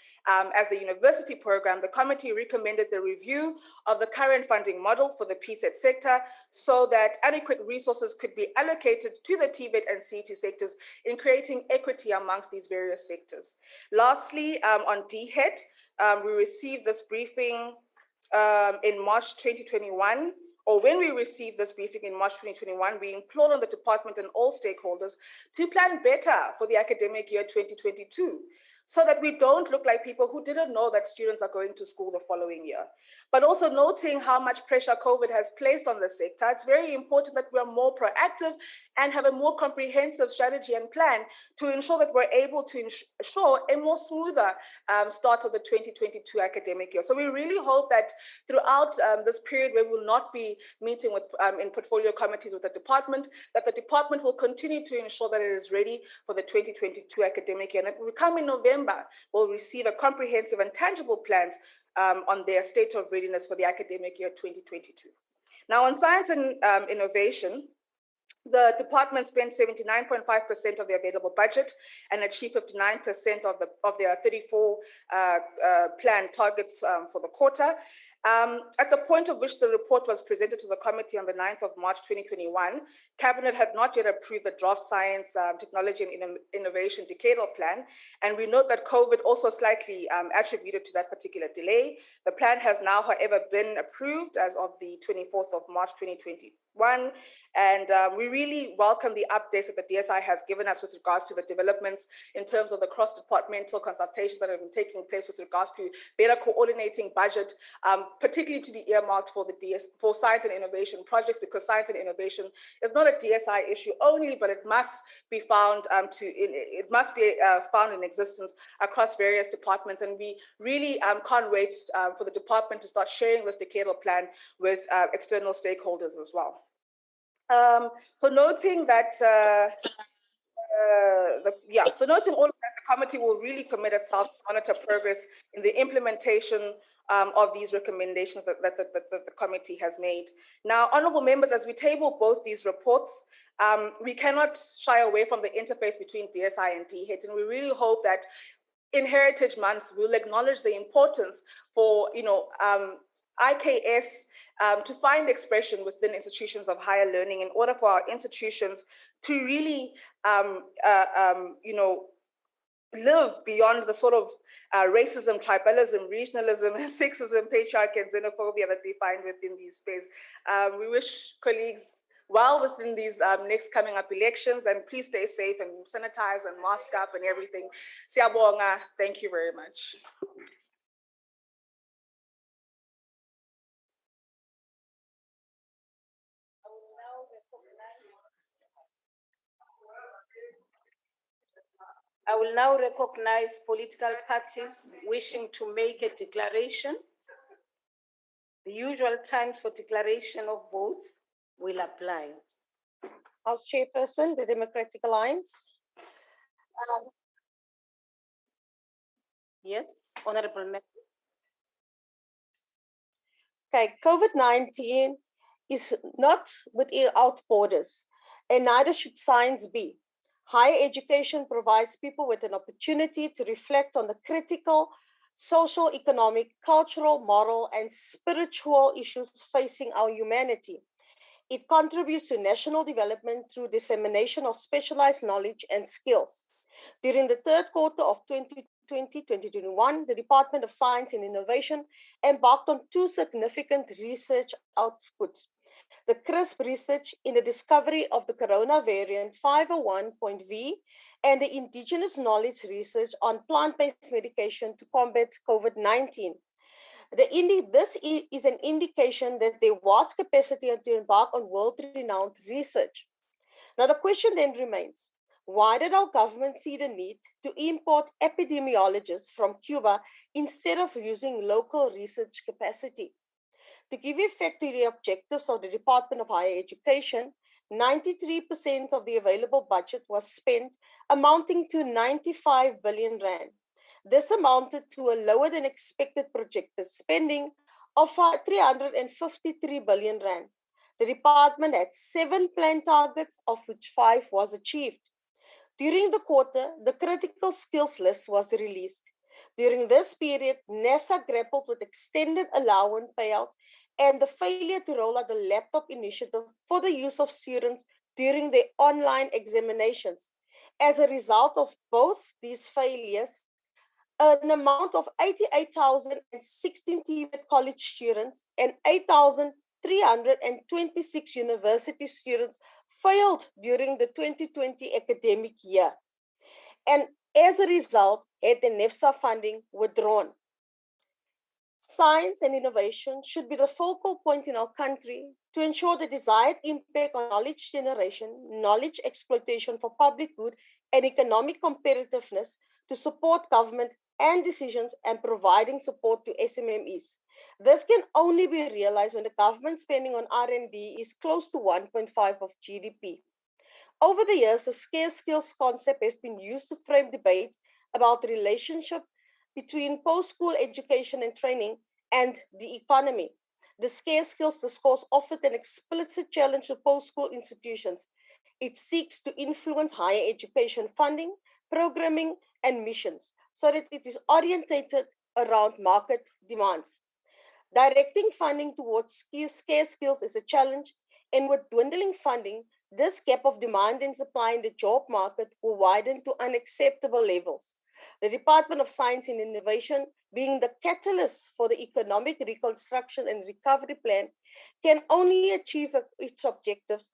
as the university program, the committee recommended the review of the current funding model for the PSET sector so that adequate resources could be allocated to the TVET and CET sectors in creating equity amongst these various sectors. Lastly, on DHET, we received this briefing in March 2021, or when we received this briefing in March 2021, we implored on the department and all stakeholders to plan better for the academic year 2022, so that we don't look like people who didn't know that students are going to school the following year. But also noting how much pressure COVID has placed on the sector, it's very important that we are more proactive and have a more comprehensive strategy and plan to ensure that we're able to ensure a more smoother start of the 2022 academic year. So we really hope that throughout this period where we will not be meeting with in portfolio committees with the department, that the department will continue to ensure that it is ready for the 2022 academic year. And that we come in November, we'll receive a comprehensive and tangible plans on their state of readiness for the academic year 2022. Now, on science and innovation, the department spent 79.5% of the available budget and achieved 59% of their 34 planned targets for the quarter. At the point of which the report was presented to the committee on the 9th of March 2021, Cabinet had not yet approved the draft Science, Technology and Innovation Decadal Plan, and we note that COVID also slightly attributed to that particular delay. The plan has now, however, been approved as of the 24th of March 2021, and we really welcome the updates that the DSI has given us with regards to the developments in terms of the cross-departmental consultations that have been taking place with regards to better coordinating budget, particularly to be earmarked for for science and innovation projects, because science and innovation is not a DSI issue only, but it must be found found in existence across various departments, and we really can't wait for the department to start sharing this decadal plan with external stakeholders as well. So noting that, noting all of that, the committee will really commit itself to monitor progress in the implementation of these recommendations that the committee has made. Now, honorable members, as we table both these reports, we cannot shy away from the interface between DSI and DHET, and we really hope that in Heritage Month, we'll acknowledge the importance for, IKS to find expression within institutions of higher learning in order for our institutions to really, live beyond the sort of racism, tribalism, regionalism, sexism, patriarchy, and xenophobia that we find within these spaces. We wish colleagues well within these next coming up elections, and please stay safe and sanitize and mask up and everything. Siyabonga, thank you very much. I will now recognize political parties wishing to make a declaration. The usual times for declaration of votes will apply. House Chairperson, the Democratic Alliance. Yes, Honorable Member. Okay, COVID-19 is not without borders, and neither should science be. Higher education provides people with an opportunity to reflect on the critical social, economic, cultural, moral, and spiritual issues facing our humanity. It contributes to national development through dissemination of specialized knowledge and skills. During the third quarter of 2020-2021, the Department of Science and Innovation embarked on two significant research outputs. The CRISP research in the discovery of the corona variant 501.V and the indigenous knowledge research on plant-based medication to combat COVID-19. This is an indication that there was capacity to embark on world-renowned research. Now the question then remains, why did our government see the need to import epidemiologists from Cuba instead of using local research capacity? To give effect to the objectives of the Department of Higher Education, 93% of the available budget was spent, amounting to 95 billion rand. This amounted to a lower than expected projected spending of 353 billion rand. The department had 7 planned targets, of which 5 was achieved. During the quarter, the critical skills list was released. During this period, NEFSA grappled with extended allowance payout and the failure to roll out the laptop initiative for the use of students during their online examinations. As a result of both these failures, an amount of 88,016 TVET college students and 8,326 university students failed during the 2020 academic year. And as a result, had the NEFSA funding withdrawn. Science and innovation should be the focal point in our country to ensure the desired impact on knowledge generation, knowledge exploitation for public good, and economic competitiveness to support government and decisions and providing support to SMMEs. This can only be realized when the government spending on R&D is close to 1.5% of GDP. Over the years, the scarce skills concept has been used to frame debates about the relationship between post-school education and training and the economy. The scarce skills discourse offered an explicit challenge to post-school institutions. It seeks to influence higher education funding, programming, and missions so that it is orientated around market demands. Directing funding towards scarce skills is a challenge, and with dwindling funding, this gap of demand and supply in the job market will widen to unacceptable levels. The Department of Science and Innovation, being the catalyst for the economic reconstruction and recovery plan, can only achieve its objectives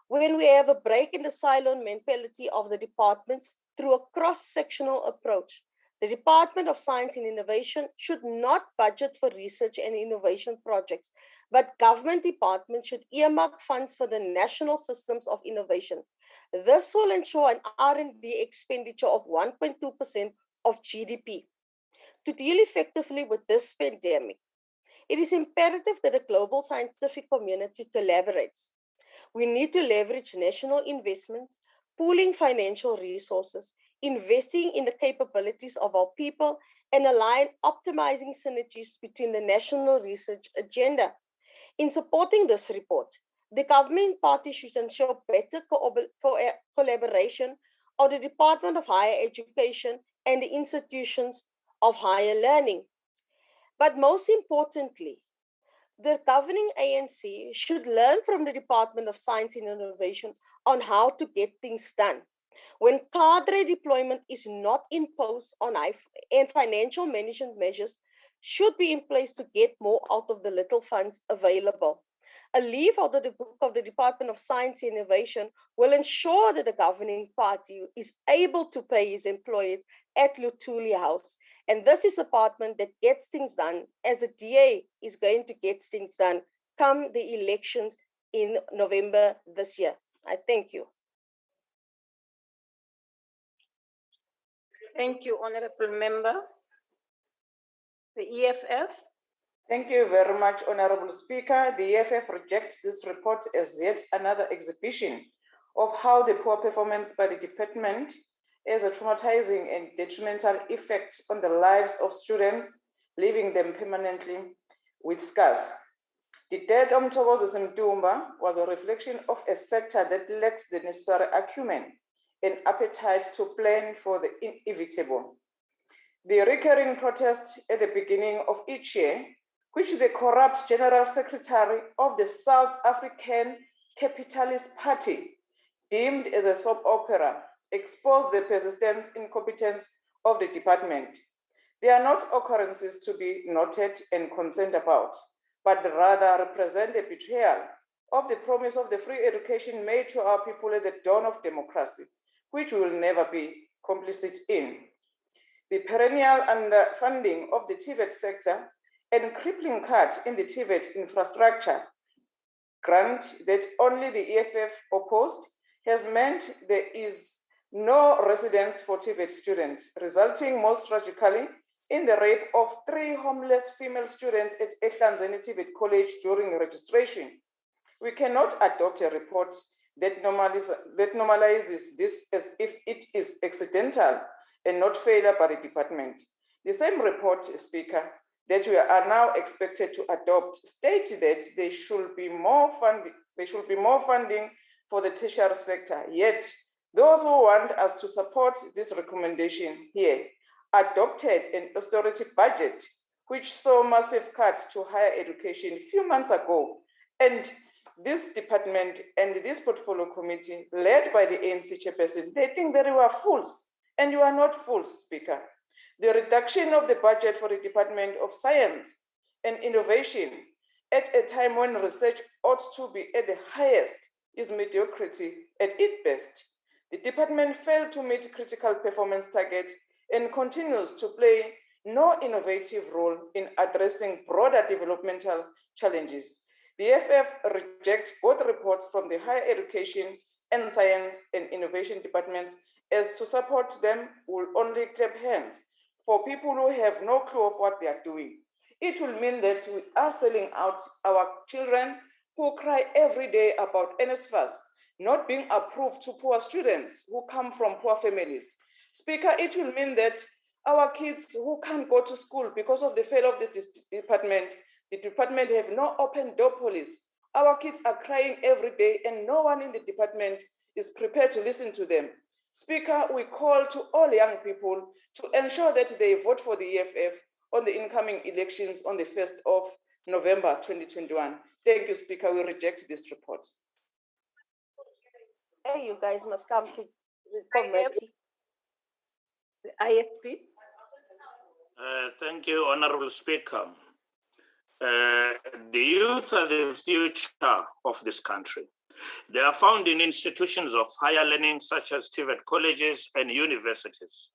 when we have a break in the silo mentality of the departments through a cross-sectional approach. The Department of Science and Innovation should not budget for research and innovation projects, but government departments should earmark funds for the national systems of innovation. This will ensure an R&D expenditure of 1.2% of GDP. To deal effectively with this pandemic, it is imperative that the global scientific community collaborates. We need to leverage national investments, pooling financial resources, investing in the capabilities of our people, and align optimizing synergies between the national research agenda. In supporting this report, the governing party should ensure better collaboration of the Department of Higher Education and the institutions of higher learning. But most importantly, the governing ANC should learn from the Department of Science and Innovation on how to get things done. When cadre deployment is not imposed on and financial management measures should be in place to get more out of the little funds available. A leaf out of the book of the Department of Science and Innovation will ensure that the governing party is able to pay his employees at Luthuli House. And this is a department that gets things done as the DA is going to get things done come the elections in November this year. I thank you. Thank you, Honorable Member. The EFF. Thank you very much, Honorable Speaker. The EFF rejects this report as yet another exhibition of how the poor performance by the department has a traumatizing and detrimental effect on the lives of students, leaving them permanently with scars. The death of Mthokozo Simtumba was a reflection of a sector that lacks the necessary acumen and appetite to plan for the inevitable. The recurring protest at the beginning of each year, which the corrupt General Secretary of the South African Capitalist Party deemed as a soap opera, exposed the persistent incompetence of the department. They are not occurrences to be noted and concerned about, but rather represent a betrayal of the promise of the free education made to our people at the dawn of democracy, which we will never be complicit in. The perennial underfunding of the TVET sector and crippling cut in the TVET infrastructure grant that only the EFF opposed has meant there is no residence for TVET students, resulting most tragically in the rape of 3 homeless female students at Ehlanzeni TVET College during registration. We cannot adopt a report that normalizes this as if it is accidental and not failure by the department. The same report, Speaker, that we are now expected to adopt state that there should be more funding for the tertiary sector. Yet, those who want us to support this recommendation here adopted an austerity budget which saw massive cuts to higher education a few months ago. And this department and this portfolio committee, led by the ANC chairperson, they think that we are fools, and you are not fools, Speaker. The reduction of the budget for the Department of Science and Innovation at a time when research ought to be at the highest is mediocrity at its best. The department failed to meet critical performance targets and continues to play no innovative role in addressing broader developmental challenges. The FF rejects both reports from the Higher Education and Science and Innovation departments, as to support them will only clap hands for people who have no clue of what they are doing. It will mean that we are selling out our children who cry every day about NSFAS not being approved to poor students who come from poor families. Speaker, it will mean that our kids who can't go to school because of the failure of the department have no open door policy. Our kids are crying every day and no one in the department is prepared to listen to them. Speaker, we call to all young people to ensure that they vote for the EFF on the incoming elections on the 1st of November 2021. Thank you, Speaker. We reject this report. Hey, you guys must come to the committee. The IFP. Thank you, Honorable Speaker. The youth are the future of this country. They are found in institutions of higher learning such as TVET colleges and universities.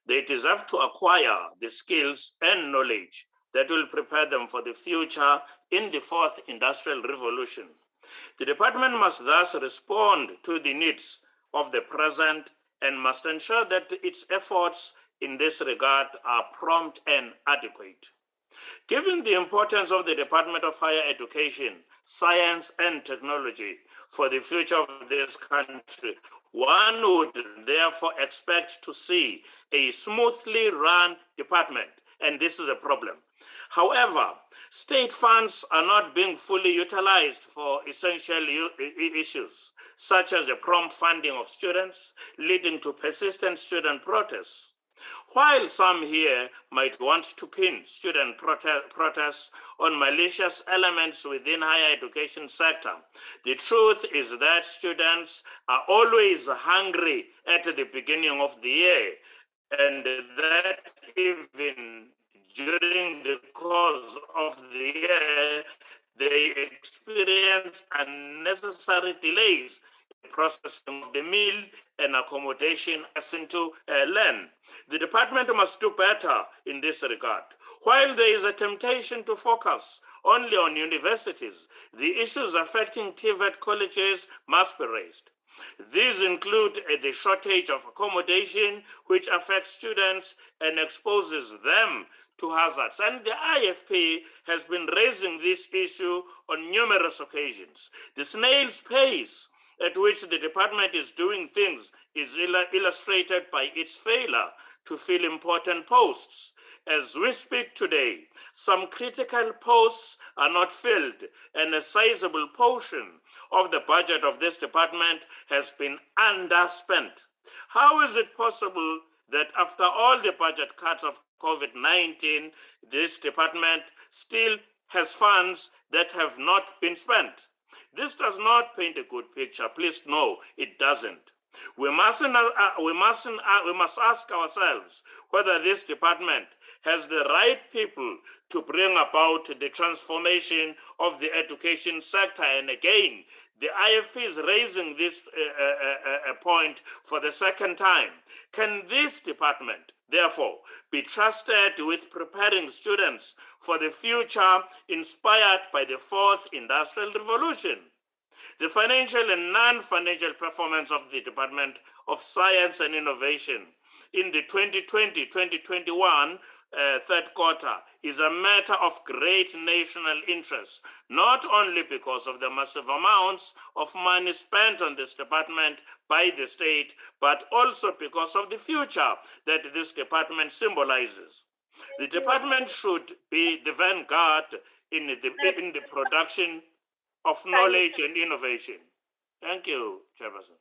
They deserve to acquire the skills and knowledge that will prepare them for the future in the 4th industrial revolution. The department must thus respond to the needs of the present and must ensure that its efforts in this regard are prompt and adequate. Given the importance of the Department of Higher Education, Science and Technology for the future of this country, one would therefore expect to see a smoothly run department, and this is a problem. However, state funds are not being fully utilized for essential issues, such as the prompt funding of students, leading to persistent student protests. While some here might want to pin student protests on malicious elements within higher education sector, the truth is that students are always hungry at the beginning of the year, and that even during the course of the year, they experience unnecessary delays in processing of the meal and accommodation as to learn. The department must do better in this regard. While there is a temptation to focus only on universities, the issues affecting TVET colleges must be raised. These include the shortage of accommodation, which affects students and exposes them to hazards. And the IFP has been raising this issue on numerous occasions. The snail's pace at which the department is doing things is illustrated by its failure to fill important posts. As we speak today, some critical posts are not filled, and a sizable portion of the budget of this department has been underspent. How is it possible that after all the budget cuts of COVID-19, this department still has funds that have not been spent? This does not paint a good picture. Please no, it doesn't. We must ask ourselves whether this department has the right people to bring about the transformation of the education sector. And again, the IFP is raising this point for the second time. Can this department, therefore, be trusted with preparing students for the future inspired by the fourth industrial revolution? The financial and non-financial performance of the Department of Science and Innovation in the 2020-2021 third quarter is a matter of great national interest, not only because of the massive amounts of money spent on this department by the state, but also because of the future that this department symbolizes. The department should be the vanguard in the production of knowledge and innovation. Thank you, Chairperson.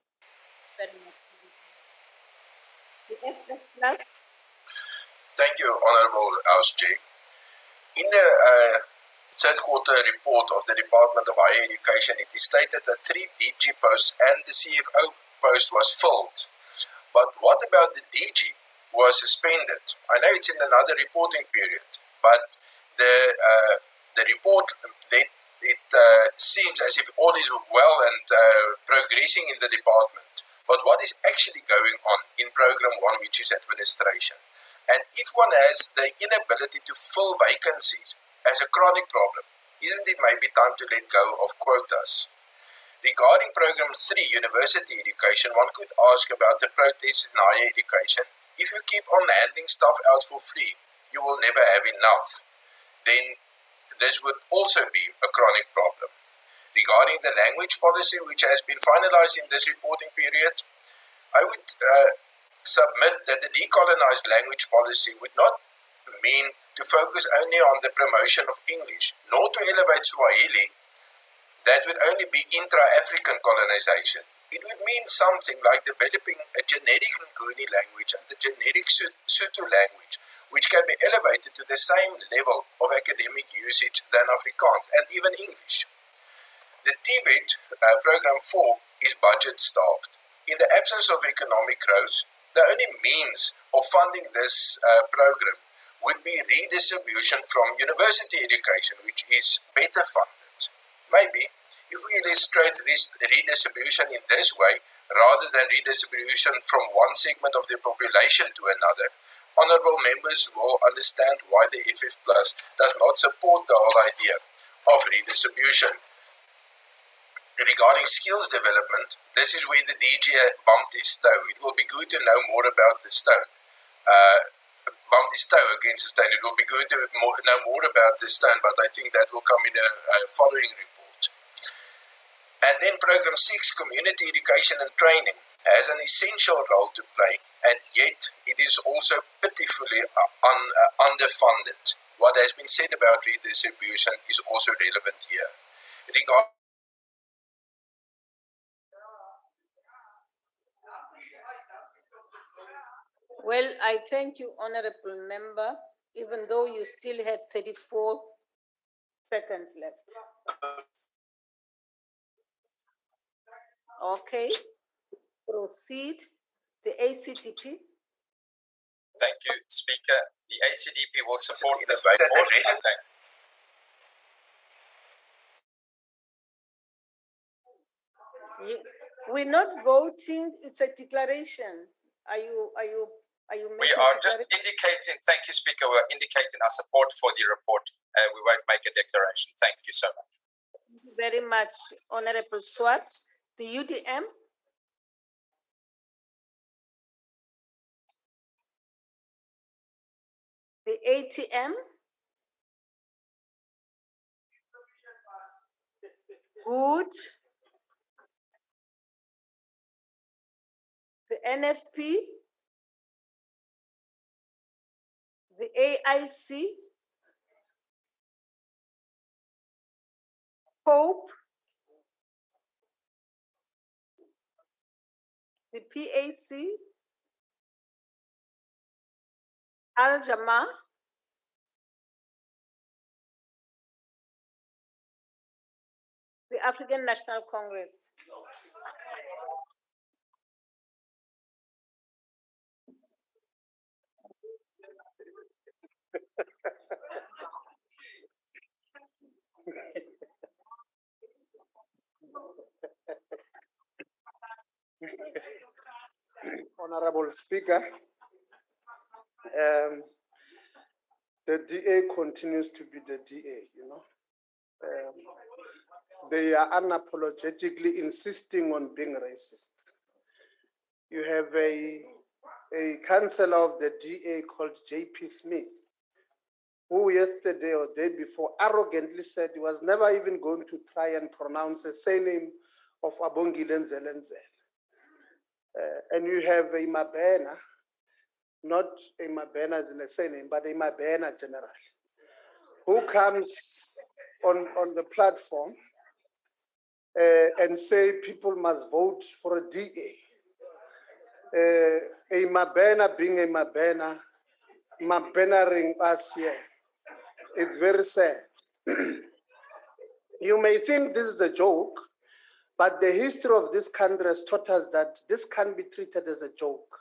Thank you, Honorable House Chair. In the third quarter report of the Department of Higher Education, it is stated that 3 DG posts and the CFO post was filled. But what about the DG who was suspended? I know it's in another reporting period, but the report, it seems as if all is well and progressing in the department. But what is actually going on in Program 1, which is administration? And if one has the inability to fill vacancies as a chronic problem, isn't it maybe time to let go of quotas? Regarding Program 3, University Education, one could ask about the protests in higher education. If you keep on handing stuff out for free, you will never have enough. Then this would also be a chronic problem. Regarding the language policy, which has been finalized in this reporting period, I would submit that the decolonized language policy would not mean to focus only on the promotion of English, nor to elevate Swahili. That would only be intra-African colonization. It would mean something like developing a generic Nguni language and the generic Sotho language, which can be elevated to the same level of academic usage than Afrikaans and even English. The TVET, Program 4, is budget-starved. In the absence of economic growth, the only means of funding this program would be redistribution from university education, which is better funded. Maybe if we illustrate redistribution in this way, rather than redistribution from one segment of the population to another, honourable members will understand why the FF Plus does not support the whole idea of redistribution. Regarding skills development, this is where the DG bumped his toe. It will be good to know more about the stone. Bumped his toe against the stone. It will be good to know more about the stone, but I think that will come in a following report. And then Program 6, Community Education and Training, has an essential role to play, and yet it is also pitifully underfunded. What has been said about redistribution is also relevant here. Well, I thank you, Honorable Member, even though you still had 34 seconds left. Okay, proceed. The ACDP. Thank you, Speaker. The ACDP will support the report. We're not voting, it's a declaration. Are you We are just indicating, thank you, Speaker, we're indicating our support for the report. We won't make a declaration. Thank you so much. Thank you very much, Honorable Swart. The UDM. ATM, good, the NFP, the AIC, Hope, the PAC, Al-Jama, the African National Congress. Honorable Speaker, the DA continues to be the DA, you know. They are unapologetically insisting on being racist. You have a councillor of the DA called J.P. Smith, who yesterday or day before arrogantly said he was never even going to try and pronounce the surname of Abongile Nzelenzel. And you have a Mabena, not a Mabena as in the surname, but a Mabena general, who comes on the platform and say people must vote for a DA. A Mabena being a Mabena, Mabenering us here. It's very sad. You may think this is a joke, but the history of this country has taught us that this can't be treated as a joke.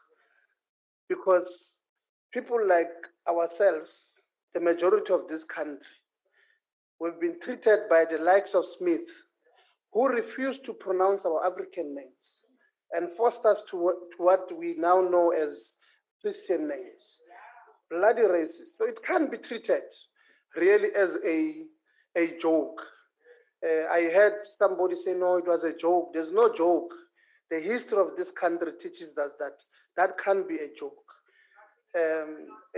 Because people like ourselves, the majority of this country, we've been treated by the likes of Smith, who refused to pronounce our African names and forced us to what we now know as Christian names. Bloody racist. So it can't be treated really as a joke. I heard somebody say, no, it was a joke. There's no joke. The history of this country teaches us that that can't be a joke. A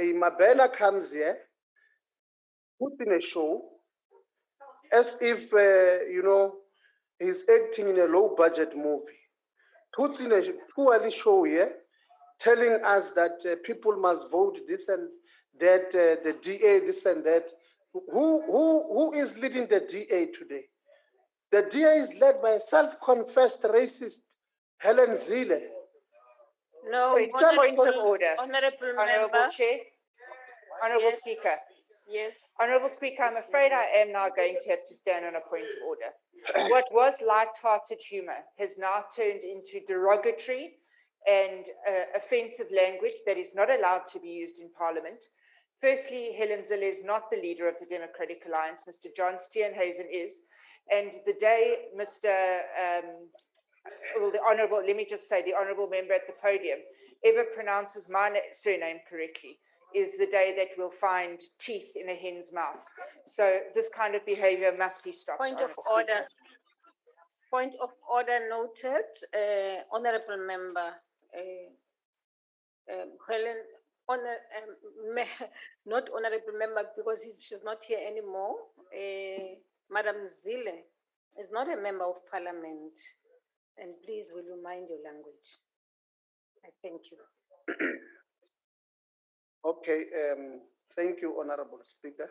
Mabena comes here, puts in a show, as if, you know, he's acting in a low-budget movie. Puts in a poorly show here, telling us that people must vote this and that, the DA this and that. Who is leading the DA today? The DA is led by a self-confessed racist, Helen Zille. No, Point of order. Honorable Honorable member. Chair. Honorable Yes. Speaker. Yes. Honorable Speaker, I'm afraid I am now going to have to stand on a point of order. What was light-hearted humor has now turned into derogatory and offensive language that is not allowed to be used in Parliament. Firstly, Helen Zille is not the leader of the Democratic Alliance. Mr. John Steenhuisen is. And the day Mr. Well, the Honourable, let me just say, the Honourable member at the podium ever pronounces my surname correctly is the day that we'll find teeth in a hen's mouth. So this kind of behaviour must be stopped. Point of Honourable Speaker. order. Point of order noted, honourable member. Helen, not honourable member because she's not here anymore. Madam Zille is not a member of parliament. And please, will you mind your language? I thank you. Okay, thank you, Honorable Speaker.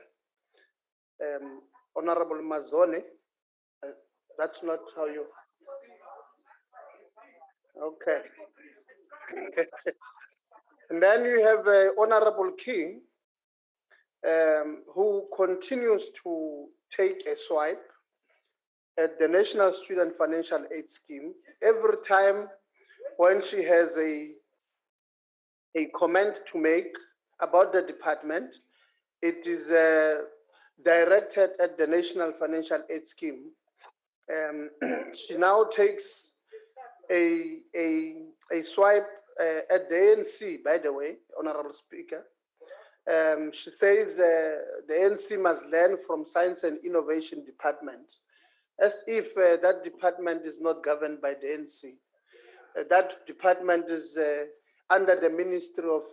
Honorable Mazone, that's not how you. Okay. And then you have Honorable King, who continues to take a swipe at the National Student Financial Aid Scheme. Every time when she has a comment to make about the department, it is directed at the National Financial Aid Scheme. She now takes a swipe at the ANC, by the way, Honorable Speaker. She says the ANC must learn from Science and Innovation Department, as if that department is not governed by the ANC. That department is under the Ministry of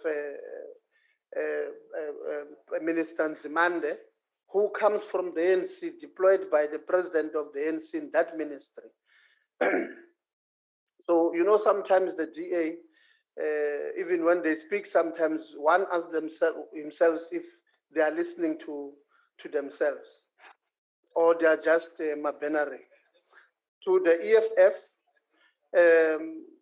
Minister Nzimande, who comes from the ANC, deployed by the president of the ANC in that ministry. So, you know, sometimes the DA, even when they speak, sometimes one asks himself if they are listening to themselves or they are just mabenary. To the EFF,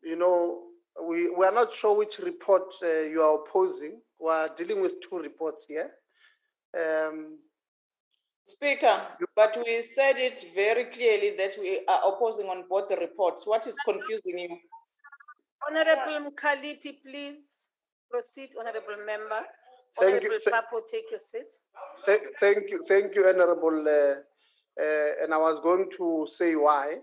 you know, we are not sure which report you are opposing. We are dealing with two reports here. Speaker, but we said it very clearly that we are opposing on both the reports. What is confusing you? Honorable Mkhalipi, please proceed, Honorable Member. Thank you. Honorable Papo, take your seat. Thank you, Honorable. And I was going to say why,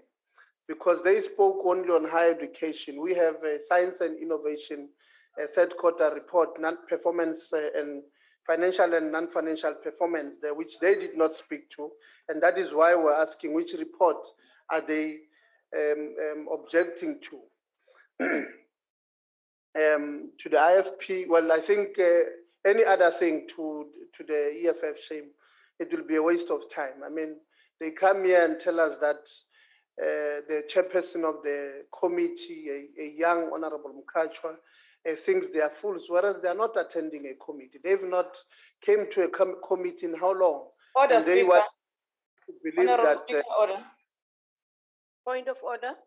because they spoke only on higher education. We have a science and innovation, a third quarter report, non-performance and financial and non-financial performance there, which they did not speak to. And that is why we're asking which report are they objecting to. To the IFP, well, I think any other thing to the EFF, shame, it will be a waste of time. I mean, they come here and tell us that the chairperson of the committee, a young Honorable Mukachwa, thinks they are fools, whereas they are not attending a committee. They've not came to a committee in how long? Order, and they Speaker. want to believe Honorable that. Speaker, order. Point of order.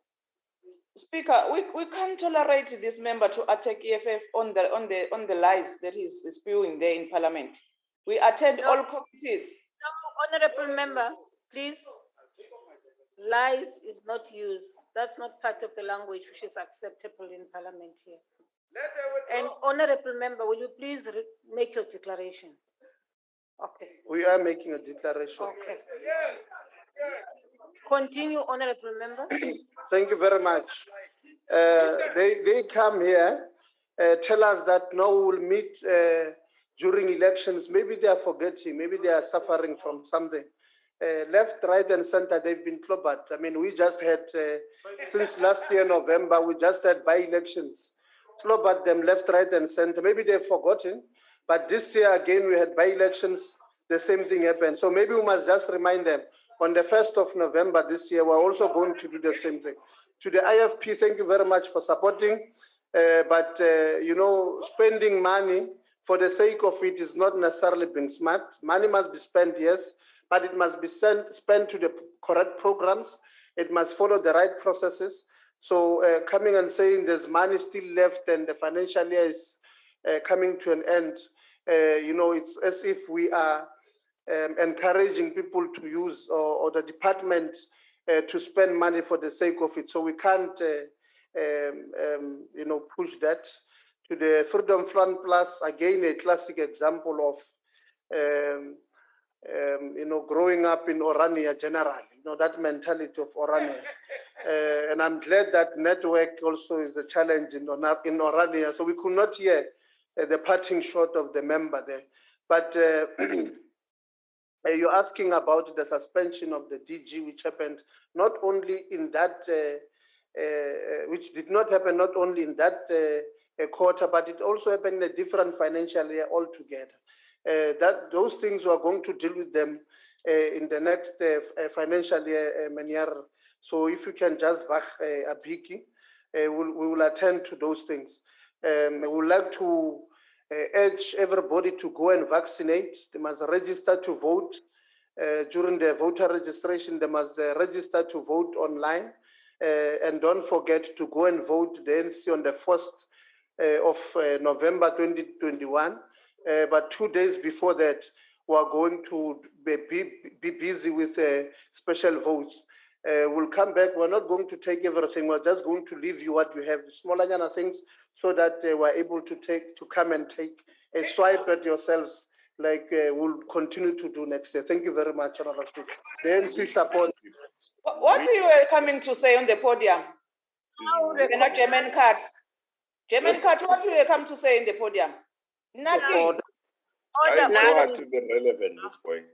Speaker, we can't tolerate this member to attack EFF on the lies that he's spewing there in Parliament. We attend all committees. No, Honorable Member, please. Lies is not used. That's not part of the language which is acceptable in Parliament here. And Honorable Member, will you please make your declaration? Okay. We are making a declaration. Okay. Continue, Honorable Member. Thank you very much. They come here, tell us that no, we'll meet during elections. Maybe they are forgetting, maybe they are suffering from something. Left, right, and center, they've been clobbered. I mean, we just had, since last year, November, we just had by-elections. Clobbered them left, right, and center. Maybe they've forgotten, but this year, again, we had by-elections, the same thing happened. So maybe we must just remind them, on the 1st of November this year, we're also going to do the same thing. To the IFP, thank you very much for supporting, but you know, spending money for the sake of it is not necessarily being smart. Money must be spent, yes, but it must be spent to the correct programs. It must follow the right processes. So coming and saying there's money still left and the financial year is coming to an end, you know, it's as if we are encouraging people to use or the department to spend money for the sake of it. So we can't, you know, push that. To the Freedom Front Plus, again, a classic example of, you know, growing up in Orania generally, you know, that mentality of Orania. And I'm glad that network also is a challenge in Orania. So we could not hear the parting shot of the member there. But you're asking about the suspension of the DG, which happened not only in that, which did not happen not only in that quarter, but it also happened in a different financial year altogether. That those things we are going to deal with them in the next financial year, Manier. So if you can just back a biki, we will attend to those things. We would like to urge everybody to go and vaccinate. They must register to vote. During the voter registration, they must register to vote online. And don't forget to go and vote the NC on the 1st of November 2021. But 2 days before that, we are going to be busy with special votes. We'll come back. We're not going to take everything. We're just going to leave you what we have, smaller things, so that we're able to come and take a swipe at yourselves, like we'll continue to do next year. Thank you very much, Honorable Speaker. The NC support. What are you coming to say on the podium? You're not German card. German card, what do you come to say in the podium? Nothing. I try to be relevant at this point.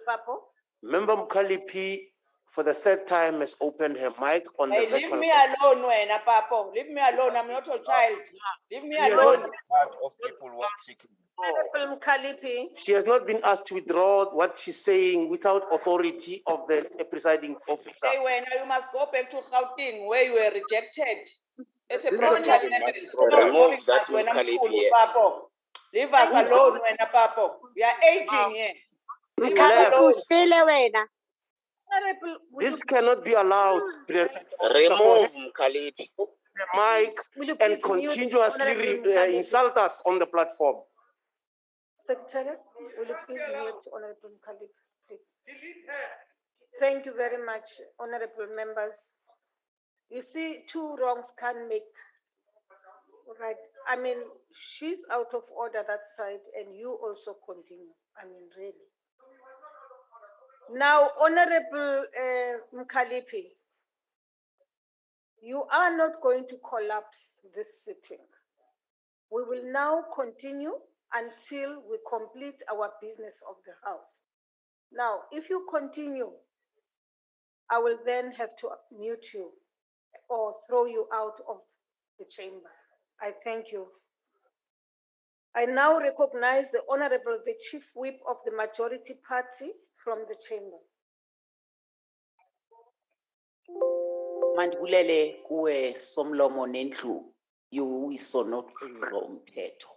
Papo. Member Mkhalipi, for the third time, has opened her mic on the Hey, leave virtual. me alone, wena, Papo. Leave me alone. I'm not your child. Leave me She has alone. not- Part of people who are speaking. Honorable Mkalipi. She has not been asked to withdraw what she's saying without authority of the presiding officer. Hey, wena, you must go back to Gauteng where you were rejected at a This is provincial the- level. must Stop remove boring that us, wena, Mkalipi mkhulu, here. Papo. Leave us alone, wena, Papo. We are aging here. Leave us Left. alone. This cannot be allowed. Remove Mkalipi. The mic Will you and please mute continuously Honorable Mkalipi? insult us on the platform. Secretary, will you please mute Honorable Mkalipi, please? Thank you very much, honorable members. You see, two wrongs can't make right. I mean, she's out of order that side, and you also continue. I mean, really. Now, Honorable Mkalipi, you are not going to collapse this sitting. We will now continue until we complete our business of the House. Now, if you continue, I will then have to mute you or throw you out of the chamber. I thank you. I now recognize the Honorable, the Chief Whip of the Majority Party from the chamber. Mandibulele kuwe somlomo nendlu yowisonoxingo umthetho.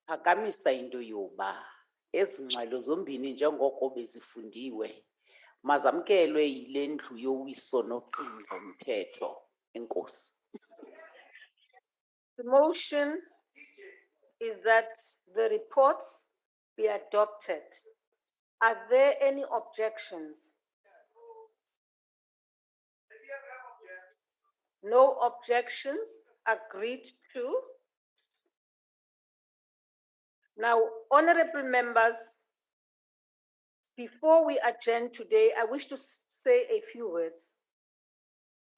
Phakamisa into yoba ezingxelo zombini njengoko bezifundiwe mazamkelwe yile ndlu yowisonoxingo umthetho. Enkosi. The motion is that the reports be adopted. Are there any objections? No objections, agreed to. Now, honorable members, before we adjourn today, I wish to say a few words.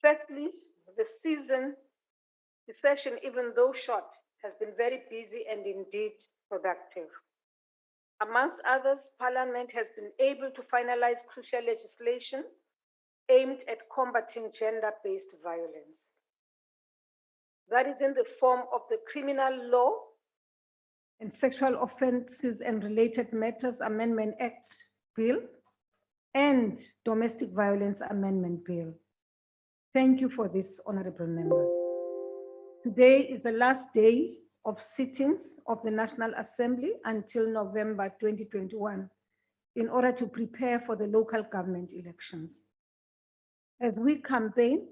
Firstly, the session, even though short, has been very busy and indeed productive. Amongst others, Parliament has been able to finalize crucial legislation aimed at combating gender-based violence. That is in the form of the Criminal Law and Sexual Offences and Related Matters Amendment Act Bill and Domestic Violence Amendment Bill. Thank you for this, honorable members. Today is the last day of sittings of the National Assembly until November 2021 in order to prepare for the local government elections. As we campaign,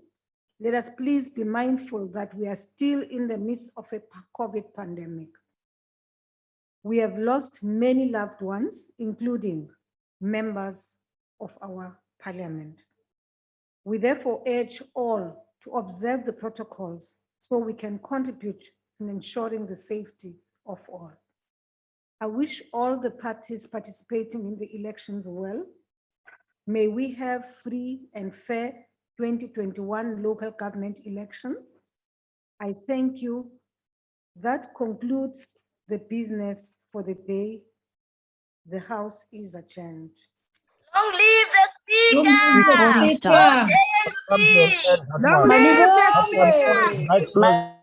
let us please be mindful that we are still in the midst of a COVID pandemic. We have lost many loved ones, including members of our parliament. We therefore urge all to observe the protocols so we can contribute in ensuring the safety of all. I wish all the parties participating in the elections well. May we have free and fair 2021 local government elections. I thank you. That concludes the business for the day. The House is adjourned. Long live the Speaker! Long live the ANC! Speaker!